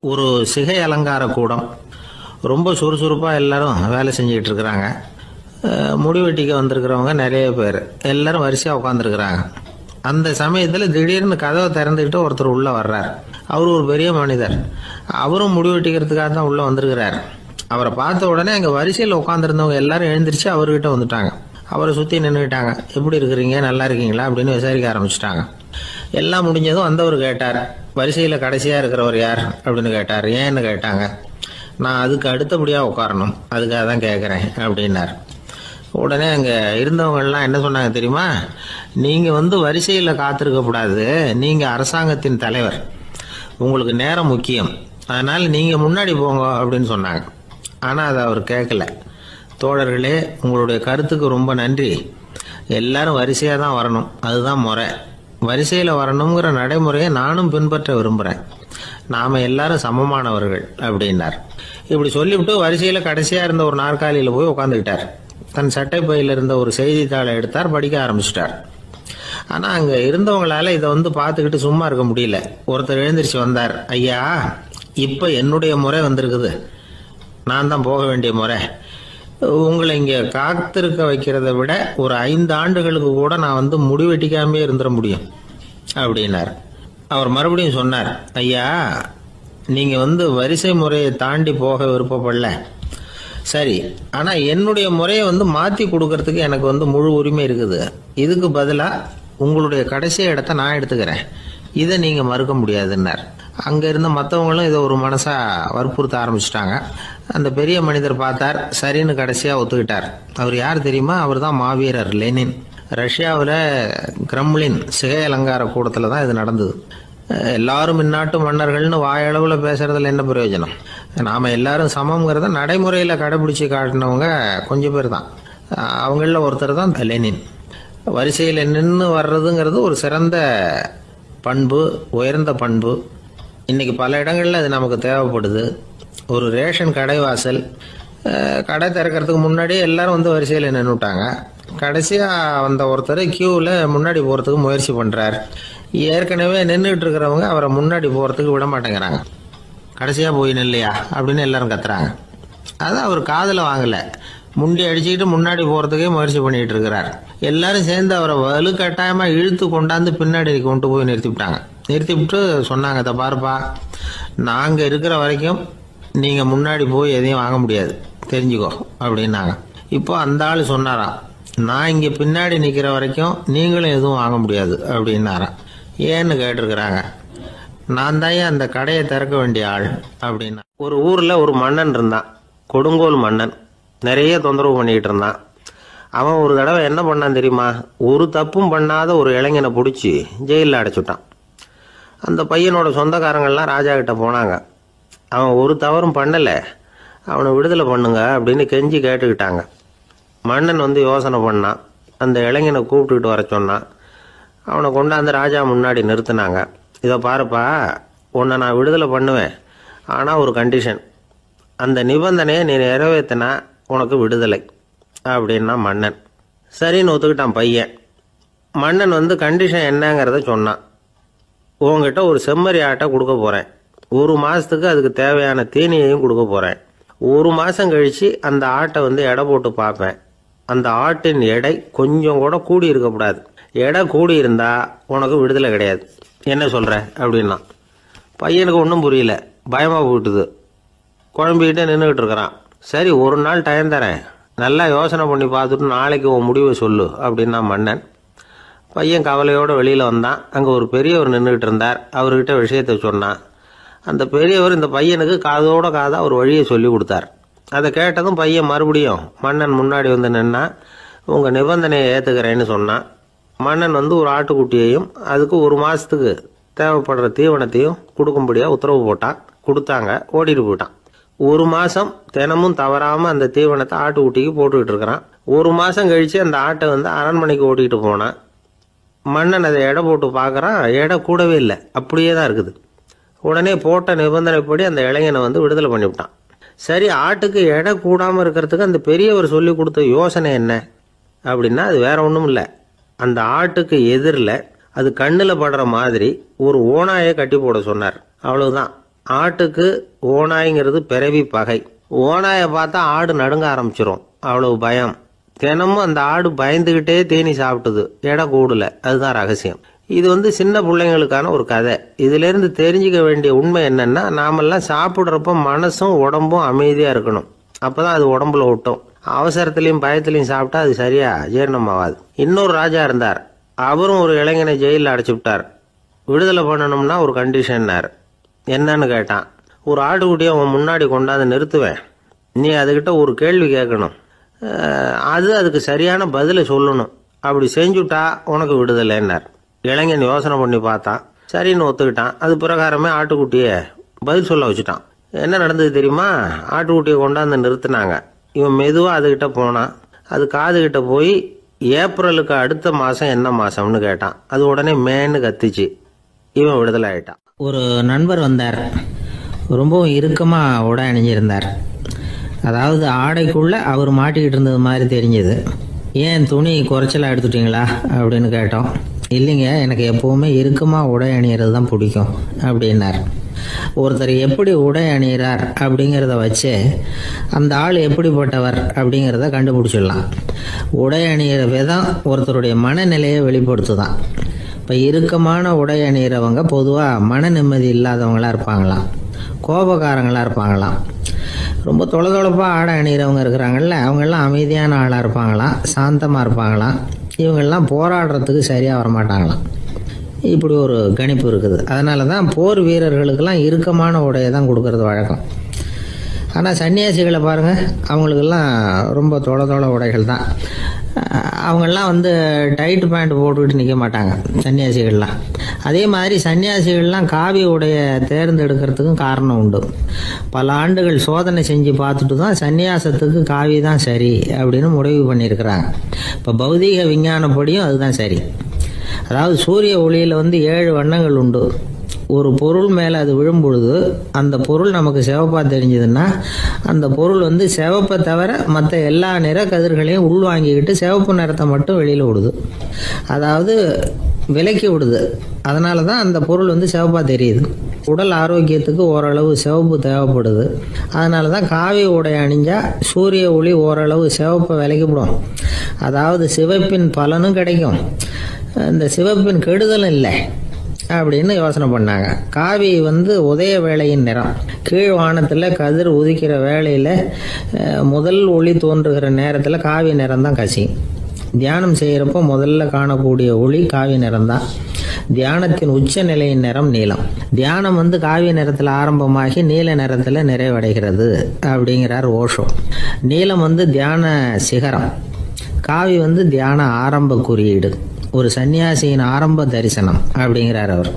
ஒரு சிகை அலங்கார கூடம். ரொம்ப சுறுசுறுப்பாக எல்லாரும் வேலை செஞ்சுக்கிட்டு இருக்கிறாங்க. முடி வெட்டிக்க வந்திருக்கிறவங்க நிறைய பேர் எல்லாரும் வரிசையாக உட்காந்துருக்குறாங்க. அந்த சமயத்தில் திடீர்னு கதவை திறந்துக்கிட்டு ஒருத்தர் உள்ளே வர்றார். அவர் ஒரு பெரிய மனிதர். அவரும் முடி வெட்டிக்கிறதுக்காக தான் உள்ளே வந்திருக்கிறார். அவரை பார்த்த உடனே அங்கே வரிசையில் உட்காந்துருந்தவங்க எல்லாரும் எழுந்திரிச்சு அவர்கிட்ட வந்துட்டாங்க. அவரை சுற்றி நின்றுக்கிட்டாங்க. எப்படி இருக்கிறீங்க, நல்லா இருக்கீங்களா அப்படின்னு விசாரிக்க ஆரம்பிச்சிட்டாங்க. எல்லாம் முடிஞ்சதும் வந்தவர் கேட்டார், வரிசையில் கடைசியாக இருக்கிறவர் யார் அப்படின்னு கேட்டார். ஏன்னு கேட்டாங்க. நான் அதுக்கு அடுத்தபடியாக உட்காரணும், அதுக்காக தான் கேட்குறேன் அப்படின்னார். உடனே அங்கே இருந்தவங்கெல்லாம் என்ன சொன்னாங்க தெரியுமா? நீங்கள் வரிசையில் காத்திருக்கக்கூடாது, நீங்கள் அரசாங்கத்தின் தலைவர், உங்களுக்கு நேரம் முக்கியம், அதனால் நீங்கள் முன்னாடி போங்க அப்படின்னு சொன்னாங்க. ஆனால் அதை அவர் கேட்கல. தோழர்களே, உங்களுடைய கருத்துக்கு ரொம்ப நன்றி. எல்லாரும் வரிசையாக தான் வரணும், அதுதான் முறை. வரிசையில் வரணுங்கிற நடைமுறையை நானும் பின்பற்ற விரும்புகிறேன். நாம் எல்லாரும் சமமானவர்கள் அப்படின்னார். இப்படி சொல்லிவிட்டு வரிசையில் கடைசியாக இருந்த ஒரு நாற்காலியில் போய் உட்காந்துக்கிட்டார். தன் சட்டை பையில் இருந்த ஒரு செய்தித்தாளை எடுத்தார், படிக்க ஆரம்பிச்சிட்டார். ஆனால் அங்கே இருந்தவங்களால இதை பார்த்துக்கிட்டு சும்மா இருக்க முடியல. ஒருத்தர் எழுந்திரிச்சு வந்தார். ஐயா, இப்போ என்னுடைய முறை வந்திருக்குது, நான் தான் போக வேண்டிய முறை. உங்களை இங்கே காத்திருக்க வைக்கிறத விட ஒரு 5 ஆண்டுகளுக்கு கூட நான் முடி வெட்டிக்காமே இருந்துட முடியும் அப்படின்னார். அவர் மறுபடியும் சொன்னார், ஐயா, நீங்கள் வரிசை முறையை தாண்டி போக விருப்பப்படல, சரி, ஆனால் என்னுடைய முறையை மாற்றி கொடுக்கறதுக்கு எனக்கு முழு உரிமை இருக்குது. இதுக்கு பதிலாக உங்களுடைய கடைசி இடத்த நான் எடுத்துக்கிறேன், இதை நீங்கள் மறுக்க முடியாதுன்னார். அங்கே இருந்த மற்றவங்களும் இதை ஒரு மனசாக வற்புறுத்த ஆரம்பிச்சிட்டாங்க. அந்த பெரிய மனிதர் பார்த்தார், சரின்னு கடைசியாக ஒத்துக்கிட்டார். அவர் யார் தெரியுமா? அவர் தான் மாவீரர் லெனின். ரஷ்யாவில் கிரெம்ளின் சிகை அலங்கார கூடத்தில் தான் இது நடந்தது. எல்லாரும் இந்நாட்டு மன்னர்கள்னு வாயளவில் பேசுறதுல என்ன பிரயோஜனம்? நாம் எல்லாரும் சமங்கிறத நடைமுறையில் கடைபிடிச்சி காட்டினவங்க கொஞ்சம் பேர் தான். அவங்களில் ஒருத்தர் தான் லெனின். வரிசையில் நின்று வர்றதுங்கிறது ஒரு சிறந்த பண்பு, உயர்ந்த பண்பு. இன்றைக்கி பல இடங்களில் அது நமக்கு தேவைப்படுது. ஒரு ரேஷன் கடை வாசல், கடை திறக்கிறதுக்கு முன்னாடியே எல்லாரும் வரிசையில் நின்றுட்டாங்க. கடைசியாக வந்த ஒருத்தர் கியூவில் முன்னாடி போகிறதுக்கு முயற்சி பண்ணுறார். ஏற்கனவே நின்றுட்டு இருக்கிறவங்க அவரை முன்னாடி போகிறதுக்கு விட மாட்டேங்கிறாங்க. கடைசியாக போய் நில்லையா அப்படின்னு எல்லாரும் கத்துறாங்க. அதை அவர் காதில் வாங்கலை. முண்டி அடிச்சுக்கிட்டு முன்னாடி போகிறதுக்கே முயற்சி பண்ணிகிட்டு இருக்கிறார். எல்லாரும் சேர்ந்து அவரை வலுக்கட்டாயமாக இழுத்து கொண்டாந்து பின்னாடி கொண்டு போய் நிறுத்திவிட்டு சொன்னாங்க, இதை பாருப்பா, நாங்கள் இருக்கிற வரைக்கும் நீங்கள் முன்னாடி போய் எதையும் வாங்க முடியாது, தெரிஞ்சுக்கோ அப்படின்னாங்க. இப்போ அந்த ஆள் சொன்னாராம், நான் இங்கே பின்னாடி நிற்கிற வரைக்கும் நீங்களும் எதுவும் வாங்க முடியாது அப்படின்னாராம். ஏன்னு கேட்டிருக்கிறாங்க. நான் தான் அந்த கடையை திறக்க வேண்டிய ஆள் அப்படின்னா. ஒரு ஊரில் ஒரு மன்னன் இருந்தான், கொடுங்கோல் மன்னன். நிறைய தொந்தரவு பண்ணிக்கிட்டு இருந்தான். அவன் ஒரு தடவை என்ன பண்ணான் தெரியுமா? ஒரு தப்பும் பண்ணாத ஒரு இளைஞனை பிடிச்சி ஜெயிலில் அடைச்சுட்டான். அந்த பையனோட சொந்தக்காரங்கள்லாம் ராஜா கிட்ட போனாங்க. அவன் ஒரு தவறும் பண்ணலை, அவனை விடுதலை பண்ணுங்க அப்படின்னு கெஞ்சி கேட்டுக்கிட்டாங்க. மன்னன் யோசனை பண்ணான். அந்த இளைஞனை கூப்பிட்டுக்கிட்டு வர சொன்னான். அவனை கொண்டாந்து ராஜா முன்னாடி நிறுத்தினாங்க. இதை பாருப்பா, உன்னை நான் விடுதலை பண்ணுவேன், ஆனால் ஒரு கண்டிஷன். அந்த நிபந்தனையை நீ நிறைவேற்றினா உனக்கு விடுதலை அப்படின்னா மன்னன். சரின்னு ஒத்துக்கிட்டான் பையன். மன்னன் கண்டிஷன் என்னங்கிறத சொன்னான். உங்ககிட்ட ஒரு செம்மறி ஆட்டை கொடுக்க போகிறேன், 1 மாதத்துக்கு அதுக்கு தேவையான தீனியையும் கொடுக்க போகிறேன். 1 மாதம் கழித்து அந்த ஆட்டை எடை போட்டு பார்ப்பேன். அந்த ஆட்டின் எடை கொஞ்சம் கூட கூடி இருக்கக்கூடாது. எடை கூடி இருந்தால் உனக்கு விடுதலை கிடையாது. என்ன சொல்கிற அப்படின்னா. பையனுக்கு ஒன்றும் புரியல, பயமாக போயிட்டுது. குழம்பிக்கிட்டே நின்றுக்கிட்டு இருக்கிறான். சரி, ஒரு நாள் டைம் தரேன், நல்லா யோசனை பண்ணி பார்த்துட்டு நாளைக்கு உன் முடிவை சொல்லு அப்படின்னா மன்னன். பையன் கவலையோடு வெளியில் வந்தான். அங்கே ஒரு பெரியவர் நின்றுக்கிட்டு இருந்தார். அவர்கிட்ட விஷயத்தை சொன்னான். அந்த பெரியவர் இந்த பையனுக்கு காதோட காதாக ஒரு வழியை சொல்லி கொடுத்தார். அதை கேட்டதும் பையன் மறுபடியும் மன்னன் முன்னாடி நின்னா, உங்கள் நிபந்தனையை ஏற்றுக்கிறேன்னு சொன்னான். மன்னன் ஒரு ஆட்டுக்குட்டியையும் அதுக்கு 1 மாதத்துக்கு தேவைப்படுற தீவனத்தையும் கொடுக்கும்படியாக உத்தரவு போட்டான். கொடுத்தாங்க, ஓடிட்டு போயிட்டான். 1 மாதம் தினமும் தவறாமல் அந்த தீவனத்தை ஆட்டுக்குட்டிக்கு போட்டுக்கிட்டு இருக்கிறான். 1 மாதம் கழித்து அந்த ஆட்டை அரண்மனைக்கு ஓட்டிகிட்டு போனான். மன்னன் அதை எடை போட்டு பார்க்குறான், எடை கூடவே இல்லை, அப்படியே தான் இருக்குது. உடனே போட்ட நிபந்தனைப்படி அந்த இளைஞனை விடுதலை பண்ணிவிட்டான். சரி, ஆட்டுக்கு எடை கூடாமல் இருக்கிறதுக்கு அந்த பெரியவர் சொல்லி கொடுத்த யோசனை என்ன அப்படின்னா, அது வேற ஒன்றும் இல்லை. அந்த ஆட்டுக்கு எதிரில் அது கண்ணில் படுற மாதிரி ஒரு ஓனாயை கட்டி போட சொன்னார். அவ்வளவுதான். ஆட்டுக்கு ஓநாய்ங்கிறது பிறவி பகை. ஓநாயை பார்த்தா ஆடு நடுங்க ஆரம்பிச்சிரும், அவ்வளவு பயம். தினமும் அந்த ஆடு பயந்துகிட்டே தீனி சாப்பிட்டுது, எடை கூடல. அதுதான் ரகசியம். இது சின்ன பிள்ளைங்களுக்கான ஒரு கதை. இதுல இருந்து தெரிஞ்சுக்க வேண்டிய உண்மை என்னன்னா, நாமெல்லாம் சாப்பிட்றப்ப மனசும் உடம்பும் அமைதியா இருக்கணும். அப்பதான் அது உடம்புல ஒட்டும். அவசரத்திலையும் பயத்திலையும் சாப்பிட்டா அது சரியா ஜீரணமாகாது. இன்னொரு ராஜா இருந்தார். அவரும் ஒரு இளைஞனை ஜெயிலில் அடைச்சி விட்டார். விடுதலை பண்ணணும்னா ஒரு கண்டிஷன்னார். என்னன்னு கேட்டான். ஒரு ஆட்டுக்குட்டியை அவன் முன்னாடி கொண்டாந்து நிறுத்துவேன், நீ அதுகிட்ட ஒரு கேள்வி கேட்கணும், அதுக்கு சரியான பதிலை சொல்லணும். அப்படி செஞ்சுட்டா உனக்கு விடுதலைன்னார். இளைஞன் யோசனை பண்ணி பார்த்தான், சரின்னு ஒத்துக்கிட்டான். அது பிரகாரமே ஆட்டுக்குட்டியை பதில் சொல்ல வச்சுட்டான். என்ன நடந்தது தெரியுமா? ஆட்டுக்குட்டியை கொண்டாந்து நிறுத்தினாங்க. இவன் மெதுவாக அதுகிட்ட போனான். அது காதுகிட்ட போய் ஏப்ரலுக்கு அடுத்த மாதம் என்ன மாதம்னு கேட்டான். அது உடனே மேன்னு கத்திச்சு. இவன் விடுதலை ஆயிட்டான். ஒரு நண்பர் வந்தார். ரொம்பவும் இறுக்கமாக உடை அணிஞ்சிருந்தார். அதாவது ஆடைக்குள்ளே அவர் மாட்டிக்கிட்டு இருந்தது மாதிரி தெரிஞ்சது. ஏன் துணி குறைச்சலாக எடுத்துட்டீங்களா அப்படின்னு கேட்டோம். இல்லைங்க, எனக்கு எப்போவுமே இறுக்கமாக உடை அணிகிறது தான் பிடிக்கும் அப்படின்னார். ஒருத்தர் எப்படி உடை அணிகிறார் அப்படிங்கிறத வச்சு அந்த ஆள் எப்படிப்பட்டவர் அப்படிங்கிறத கண்டுபிடிச்சிடலாம். உடை அணிகிற விதம் ஒருத்தருடைய மனநிலையை வெளிப்படுத்துதான். இப்போ இறுக்கமான உடை அணிகிறவங்க பொதுவாக மன நிம்மதி இல்லாதவங்களாக இருப்பாங்களாம், கோபக்காரங்களாக இருப்பாங்களாம். ரொம்ப தொலைதொலைப்பாக ஆடை அணிகிறவங்க இருக்கிறாங்கல்ல, அவங்கெல்லாம் அமைதியான ஆளாக இருப்பாங்களாம், சாந்தமாக இருப்பாங்களாம். இவங்கெல்லாம் போராடுறதுக்கு சரியாக வரமாட்டாங்களாம். இப்படி ஒரு கணிப்பு இருக்குது. அதனால தான் போர் வீரர்களுக்கெல்லாம் இறுக்கமான உடையை தான் கொடுக்கறது வழக்கம். ஆனால் சன்னியாசிகளை பாருங்கள், அவங்களுக்கெல்லாம் ரொம்ப தொலை உடைகள் தான். அவங்கெல்லாம் டைட் பேண்ட் போட்டுக்கிட்டு நிற்க மாட்டாங்க சன்னியாசிகள்லாம். அதே மாதிரி சன்னியாசிகள்லாம் காவி உடையை தேர்ந்தெடுக்கிறதுக்கும் காரணம் உண்டு. பல ஆண்டுகள் சோதனை செஞ்சு பார்த்துட்டு தான் சன்னியாசத்துக்கு காவி தான் சரி அப்படின்னு முடிவு பண்ணியிருக்கிறாங்க. இப்போ பௌதீக விஞ்ஞானப்படியும் அதுதான் சரி. அதாவது சூரிய ஒளியில் 7 வண்ணங்கள் உண்டு. ஒரு பொருள் மேலே அது விழும்பொழுது அந்த பொருள் நமக்கு சிவப்பாக தெரிஞ்சதுன்னா அந்த பொருள் சிவப்பை தவிர மற்ற எல்லா நிற கதிர்களையும் உள்வாங்கிக்கிட்டு சிவப்பு நிறத்தை மட்டும் வெளியில் விடுது. அதாவது விலக்கி விடுது. அதனால தான் அந்த பொருள் சிவப்பாக தெரியுது. உடல் ஆரோக்கியத்துக்கு ஓரளவு சிவப்பு தேவைப்படுது. அதனால தான் காவி உடை அணிஞ்சால் சூரிய ஒளி ஓரளவு சிவப்பை விலக்கிவிடும். அதாவது சிவப்பின் பலனும் கிடைக்கும், இந்த சிவப்பின் கெடுதலும் இல்லை அப்படின்னு யோசனை பண்ணாங்க. காவி உதய வேளையின் நிறம். கீழ் வானத்தில் கதிர் உதிக்கிற வேளையில் முதல் ஒளி தோன்றுகிற நேரத்தில் காவி நிறம் தான் கசியும். தியானம் செய்கிறப்போ முதல்ல காணக்கூடிய ஒளி காவி நிறம் தான். தியானத்தின் உச்ச நிலையின் நிறம் நீலம். தியானம் காவி நிறத்தில் ஆரம்பமாகி நீல நிறத்தில் நிறைவடைகிறது அப்படிங்கிறார் ஓஷோ. நீலம் தியான சிகரம், காவி தியான ஆரம்ப குறியீடு, ஒரு சன்னியாசியின் ஆரம்ப தரிசனம் அப்படிங்கிறார் அவர்.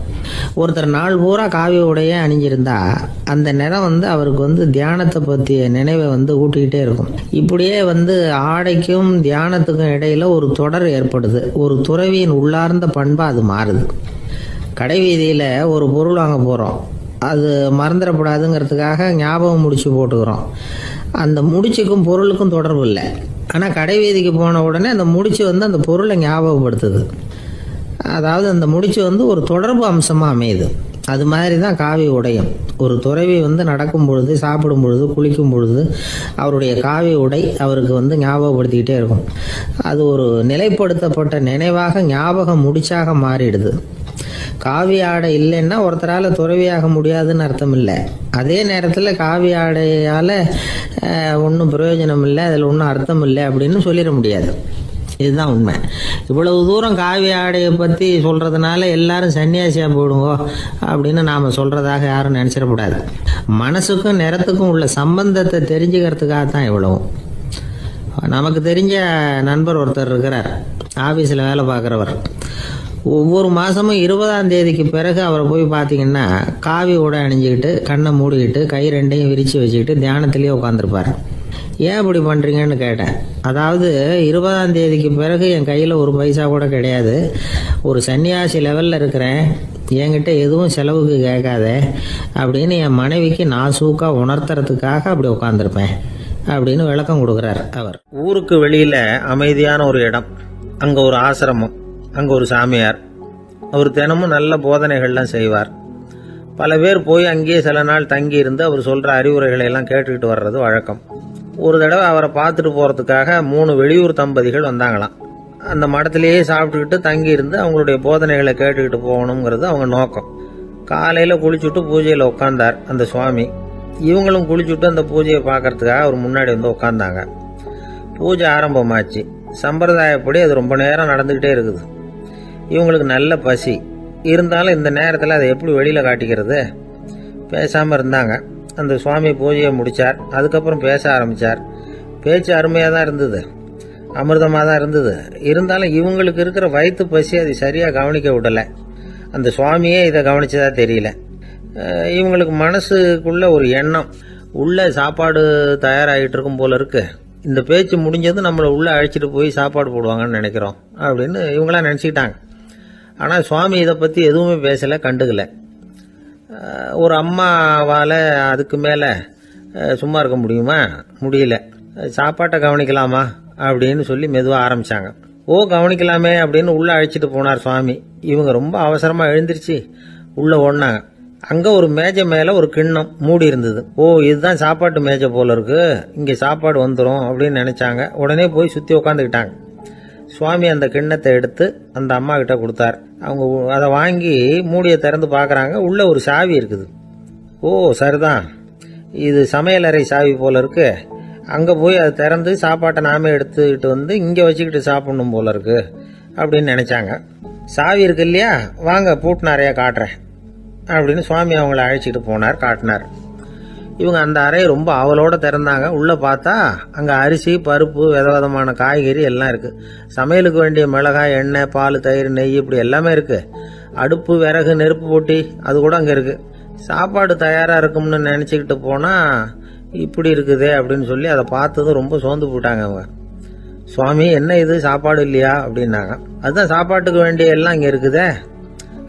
ஒருத்தர் நாள் பூரா காவி உடைய அணிஞ்சிருந்தா அந்த நிறம் அவருக்கு தியானத்தை பற்றிய நினைவை ஊட்டிக்கிட்டே இருக்கும். இப்படியே ஆடைக்கும் தியானத்துக்கும் இடையில ஒரு தொடர் ஏற்படுது. ஒரு துறவியின் உள்ளார்ந்த பண்பா அது மாறுது. கடை வீதியில் ஒரு பொருள் வாங்க போகிறோம், அது மறந்துடக்கூடாதுங்கிறதுக்காக ஞாபகம் முடிச்சு போட்டுக்கிறோம். அந்த முடிச்சுக்கும் பொருளுக்கும் தொடர்பு இல்லை. ஆனால் கடை வீதிக்கு போன உடனே அந்த முடிச்சு அந்த பொருளை ஞாபகப்படுத்துது. அதாவது அந்த முடிச்சு ஒரு தொடர்பு அம்சமாக அமையுது. அது மாதிரி தான் காவி உடையும். ஒரு துறவி நடக்கும் பொழுது, சாப்பிடும் பொழுது, குளிக்கும் பொழுது அவருடைய காவி உடை அவருக்கு ஞாபகப்படுத்திக்கிட்டே இருக்கும். அது ஒரு நிலைப்படுத்தப்பட்ட நினைவாக ஞாபக முடிச்சாக மாறிடுது. காவி ஆடை இல்லைன்னா ஒருத்தரால் துறவியாக முடியாதுன்னு அர்த்தம் இல்லை. அதே நேரத்தில் காவி ஆடையால் ஒன்றும் பிரயோஜனம் இல்லை, அதில் ஒன்றும் அர்த்தம் இல்லை அப்படின்னு சொல்லிட முடியாது. இதுதான் உண்மை. இவ்வளவு தூரம் காவி ஆடையை பற்றி சொல்கிறதுனால எல்லாரும் சன்னியாசியாக போடுங்கோ அப்படின்னு நாம் சொல்கிறதாக யாரும் நினச்சிடக்கூடாது. மனசுக்கும் நிறத்துக்கும் உள்ள சம்பந்தத்தை தெரிஞ்சுக்கிறதுக்காக தான் இவ்வளவும். நமக்கு தெரிஞ்ச நண்பர் ஒருத்தர் இருக்கிறார், ஆஃபீஸில் வேலை பார்க்குறவர். ஒவ்வொரு மாதமும் 20ஆம் தேதிக்கு பிறகு அவரை போய் பார்த்தீங்கன்னா காவி உடை அணிஞ்சிக்கிட்டு, கண்ணை மூடிக்கிட்டு, கை ரெண்டையும் விரித்து வச்சுக்கிட்டு தியானத்திலேயே உட்காந்துருப்பார். ஏன் இப்படி பண்ணுறீங்கன்னு கேட்டேன். அதாவது 20ஆம் தேதிக்கு பிறகு என் கையில் ஒரு பைசா கூட கிடையாது, ஒரு சன்னியாசி லெவலில் இருக்கிறேன், என்கிட்ட எதுவும் செலவுக்கு கேட்காத அப்படின்னு என் மனைவிக்கு நான் சூக்காக உணர்த்துறதுக்காக அப்படி உட்காந்துருப்பேன் அப்படின்னு விளக்கம் கொடுக்குறார் அவர். ஊருக்கு வெளியில் அமைதியான ஒரு இடம், அங்கே ஒரு ஆசிரமம், அங்கே ஒரு சாமியார். அவர் தினமும் நல்ல போதனைகள்லாம் செய்வார். பல பேர் போய் அங்கேயே சில நாள் தங்கி இருந்து அவர் சொல்ற அறிவுரைகளை எல்லாம் கேட்டுக்கிட்டு வர்றது வழக்கம். ஒரு தடவை அவரை பார்த்துட்டு போறதுக்காக 3 வெளியூர் தம்பதிகள் வந்தாங்களாம். அந்த மடத்திலேயே சாப்பிட்டுக்கிட்டு தங்கி இருந்து அவங்களுடைய போதனைகளை கேட்டுக்கிட்டு போகணுங்கிறது அவங்க நோக்கம். காலையில குளிச்சுட்டு பூஜையில உட்கார்ந்தார் அந்த சுவாமி. இவங்களும் குளிச்சுட்டு அந்த பூஜையை பார்க்கறதுக்காக அவர் முன்னாடி வந்து உட்கார்ந்தாங்க. பூஜை ஆரம்பமாச்சு. சம்பிரதாயப்படி அது ரொம்ப நேரம் நடந்துகிட்டே இருக்குது. இவங்களுக்கு நல்ல பசி இருந்தாலும் இந்த நேரத்தில் அதை எப்படி வெளியில காட்டிக்கிறது? பேசாம இருந்தாங்க. அந்த சுவாமி பூஜையை முடிச்சார். அதுக்கப்புறம் பேச ஆரம்பிச்சார். பேச்சு அருமையாக தான் இருந்தது, அமிர்தமாக தான் இருந்தது. இருந்தாலும் இவங்களுக்கு இருக்கிற வயிற்று பசி அதை சரியாக கவனிக்க விடலை. அந்த சுவாமியே இதை கவனிச்சதா தெரியல. இவங்களுக்கு மனசுக்குள்ள ஒரு எண்ணம், உள்ள சாப்பாடு தயாராகிட்டு இருக்கும் போல இருக்கு, இந்த பேச்சு முடிஞ்சது நம்மளை உள்ள அழைச்சிட்டு போய் சாப்பாடு போடுவாங்கன்னு நினைக்கிறோம் அப்படின்னு இவங்களாம் நினச்சிக்கிட்டாங்க. ஆனால் சுவாமி இதை பற்றி எதுவுமே பேசலை, கண்டுக்கல. ஒரு அம்மாவால் அதுக்கு மேலே சும்மா இருக்க முடியுமா? முடியல. சாப்பாட்டை கவனிக்கலாமா அப்படின்னு சொல்லி மெதுவாக ஆரம்பித்தாங்க. ஓ கவனிக்கலாமே அப்படின்னு உள்ளே அழைச்சிட்டு போனார் சுவாமி. இவங்க ரொம்ப அவசரமாக எழுந்திருச்சு உள்ளே ஓடினாங்க. அங்கே ஒரு மேஜை மேலே ஒரு கிண்ணம் மூடி இருந்தது. ஓ இதுதான் சாப்பாட்டு மேஜை போல இருக்கு, இங்கே சாப்பாடு வந்துடும் அப்படின்னு நினச்சாங்க. உடனே போய் சுற்றி உட்காந்துக்கிட்டாங்க. சுவாமி அந்த கிண்ணத்தை எடுத்து அந்த அம்மா கிட்ட கொடுத்தார். அவங்க அதை வாங்கி மூடியை திறந்து பார்க்குறாங்க. உள்ள ஒரு சாவி இருக்குது. ஓ சரிதான், இது சமையலறை சாவி போல இருக்கு. அங்கே போய் அதை திறந்து சாப்பாட்டை நாமே எடுத்துக்கிட்டு வந்து இங்கே வச்சுக்கிட்டு சாப்பிடணும் போல இருக்கு அப்படின்னு நினச்சாங்க. சாவி இருக்கு இல்லையா, வாங்க பூட்டு நிறையா காட்டுறேன் அப்படின்னு சுவாமி அவங்கள அழைச்சிட்டு போனார், காட்டினார். இவங்க அந்த அறையை ரொம்ப அவளோட திறந்தாங்க. உள்ளே பார்த்தா அங்கே அரிசி, பருப்பு, விதவிதமான காய்கறி எல்லாம் இருக்குது. சமையலுக்கு வேண்டிய மிளகாய், எண்ணெய், பால், தயிர், நெய் இப்படி எல்லாமே இருக்குது. அடுப்பு, விறகு, நெருப்பு போட்டி அது கூட அங்கே இருக்குது. சாப்பாடு தயாராக இருக்கும்னு நினச்சிக்கிட்டு போனால் இப்படி இருக்குதே அப்படின்னு சொல்லி அதை பார்த்ததும் ரொம்ப சோர்ந்து போட்டாங்க அவங்க. சுவாமி என்ன இது சாப்பாடு இல்லையா அப்படின்னாங்க. அதுதான் சாப்பாட்டுக்கு வேண்டிய எல்லாம் இங்கே இருக்குதே.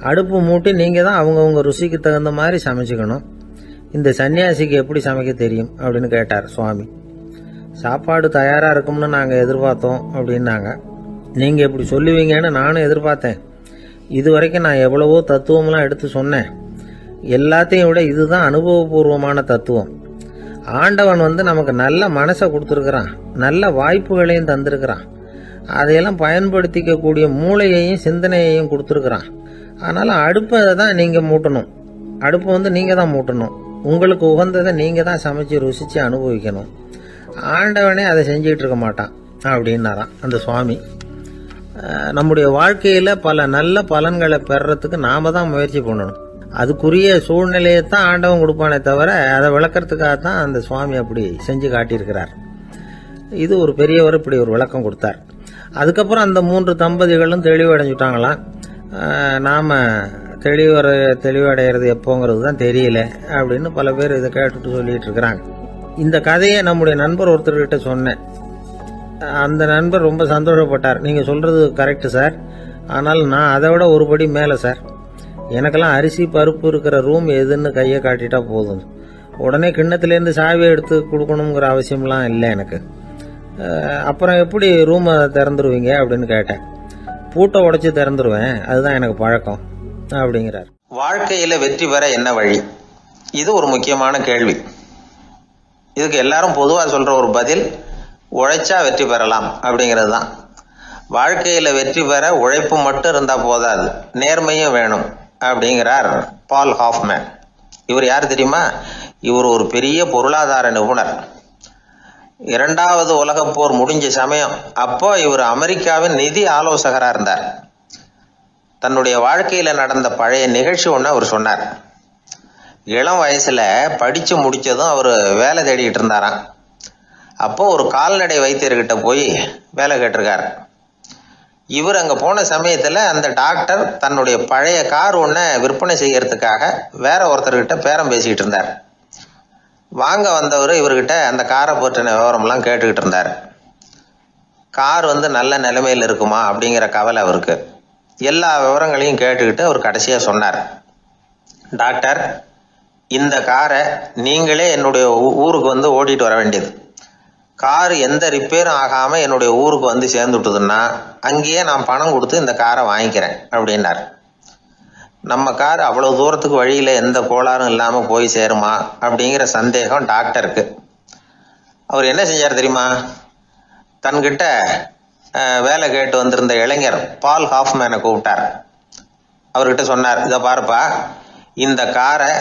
அடுப்பு மூட்டி நீங்கள் தான் அவங்கவுங்க ருசிக்கு தகுந்த மாதிரி சமைச்சிக்கணும். இந்த சன்னியாசிக்கு எப்படி சமைக்க தெரியும் அப்படின்னு கேட்டார் சுவாமி. சாப்பாடு தயாராக இருக்கும்னு நாங்கள் எதிர்பார்த்தோம் அப்படின்னாங்க. நீங்கள் இப்படி சொல்லுவீங்கன்னு நானும் எதிர்பார்த்தேன். இது வரைக்கும் நான் எவ்வளவோ தத்துவம்லாம் எடுத்து சொன்னேன். எல்லாத்தையும் விட இதுதான் அனுபவபூர்வமான தத்துவம். ஆண்டவன் நமக்கு நல்ல மனசை கொடுத்துருக்குறான், நல்ல வாய்ப்புகளையும் தந்திருக்கிறான். அதையெல்லாம் பயன்படுத்திக்கக்கூடிய மூளையையும் சிந்தனையையும் கொடுத்துருக்குறான். அதனால் அடுப்பை தான் நீங்கள் மூட்டணும். அடுப்பு நீங்கள் தான் மூட்டணும். உங்களுக்கு உகந்ததை நீங்கள் தான் சமைச்சு ருசித்து அனுபவிக்கணும். ஆண்டவனே அதை செஞ்சுக்கிட்டு இருக்க மாட்டான் அப்படின்னாராம் அந்த சுவாமி. நம்முடைய வாழ்க்கையில் பல நல்ல பலன்களை பெறறதுக்கு நாம தான் முயற்சி பண்ணணும். அதுக்குரிய சூழ்நிலையை தான் ஆண்டவன் கொடுப்பானே தவிர அதை விளக்கறதுக்காக தான் அந்த சுவாமி அப்படி செஞ்சு காட்டியிருக்கிறார். இது ஒரு பெரியவர் இப்படி ஒரு விளக்கம் கொடுத்தார். அதுக்கப்புறம் அந்த 3 தம்பதிகளும் தெளிவடைஞ்சுட்டாங்களாம். நாம் தெளிவடைகிறது எப்போங்கிறது தான் தெரியல அப்படின்னு பல பேர் இதை கேட்டுட்டு சொல்லிட்டு இருக்கிறாங்க. இந்த கதையை நம்முடைய நண்பர் ஒருத்தர்கிட்ட சொன்னேன். அந்த நண்பர் ரொம்ப சந்தோஷப்பட்டார். நீங்கள் சொல்கிறது கரெக்டு சார், ஆனால் நான் அதை விட ஒரு படி மேலே சார். எனக்கெல்லாம் அரிசி, பருப்பு இருக்கிற ரூம் எதுன்னு கையை காட்டிட்டா போதும். உடனே கிண்ணத்துலேருந்து சாவியை எடுத்து கொடுக்கணுங்கிற அவசியம்லாம் இல்லை எனக்கு. அப்புறம் எப்படி ரூமை திறந்துருவீங்க அப்படின்னு கேட்டேன். பூட்டை உடைச்சி திறந்துருவேன், அதுதான் எனக்கு பழக்கம் அப்படிங்கிறார். வாழ்க்கையில வெற்றி பெற என்ன வழி? இது ஒரு முக்கியமான கேள்வி. இதுக்கு எல்லாரும் பொதுவா சொல்ற ஒரு பதில், உழைச்சா வெற்றி பெறலாம் அப்படிங்கிறது தான். வாழ்க்கையில வெற்றி பெற உழைப்பு மட்டும் இருந்தா போதாது, நேர்மையும் வேணும் அப்படிங்கிறார் பால் ஹாஃப்மேன். இவர் யார் தெரியுமா? இவர் ஒரு பெரிய பொருளாதார நிபுணர். 2வது உலகப் போர் முடிஞ்ச சமயம் அப்போ இவர் அமெரிக்காவின் நிதி ஆலோசகராக இருந்தார். தன்னுடைய வாழ்க்கையில நடந்த பழைய நிகழ்ச்சி ஒன்று அவர் சொன்னார். இளம் வயசுல படிச்சு முடிச்சதும் அவர் வேலை தேடிக்கிட்டு இருந்தாராம். அப்போ ஒரு கால்நடை வைத்தியர்கிட்ட போய் வேலை கேட்டிருக்காரு. இவர் அங்க போன சமயத்துல அந்த டாக்டர் தன்னுடைய பழைய கார் ஒன்றை விற்பனை செய்யறதுக்காக வேற ஒருத்தர்கிட்ட பேரம் பேசிக்கிட்டு இருந்தார். வாங்க வந்தவர் இவர்கிட்ட அந்த காரை பற்றின விவரம்லாம் கேட்டுக்கிட்டு இருந்தார். கார் நல்ல நிலைமையில் இருக்குமா அப்படிங்கிற கவலை அவருக்கு. எல்லா விவரங்களையும் கேட்டுக்கிட்டு அவர் கடைசியா சொன்னார், டாக்டர், இந்த காரை நீங்களே என்னுடைய ஊருக்கு ஓட்டிட்டு வர வேண்டியது. கார் எந்த ரிப்பேரும் ஆகாம என்னுடைய ஊருக்கு சேர்ந்துட்டுதுன்னா அங்கேயே நான் பணம் கொடுத்து இந்த காரை வாங்கிக்கிறேன் அப்படின்னார். நம்ம கார் அவ்வளவு தூரத்துக்கு வழியில் எந்த கோளாறும் இல்லாமல் போய் சேருமா அப்படிங்கிற சந்தேகம் டாக்டருக்கு. அவர் என்ன செஞ்சார் தெரியுமா? தன்கிட்ட வேலை கேட்டு வந்திருந்த இளைஞர் பால் ஹாஃப்மேனை கூப்பிட்டார். அவர்கிட்ட சொன்னார், இதை பாருப்பா, இந்த காரை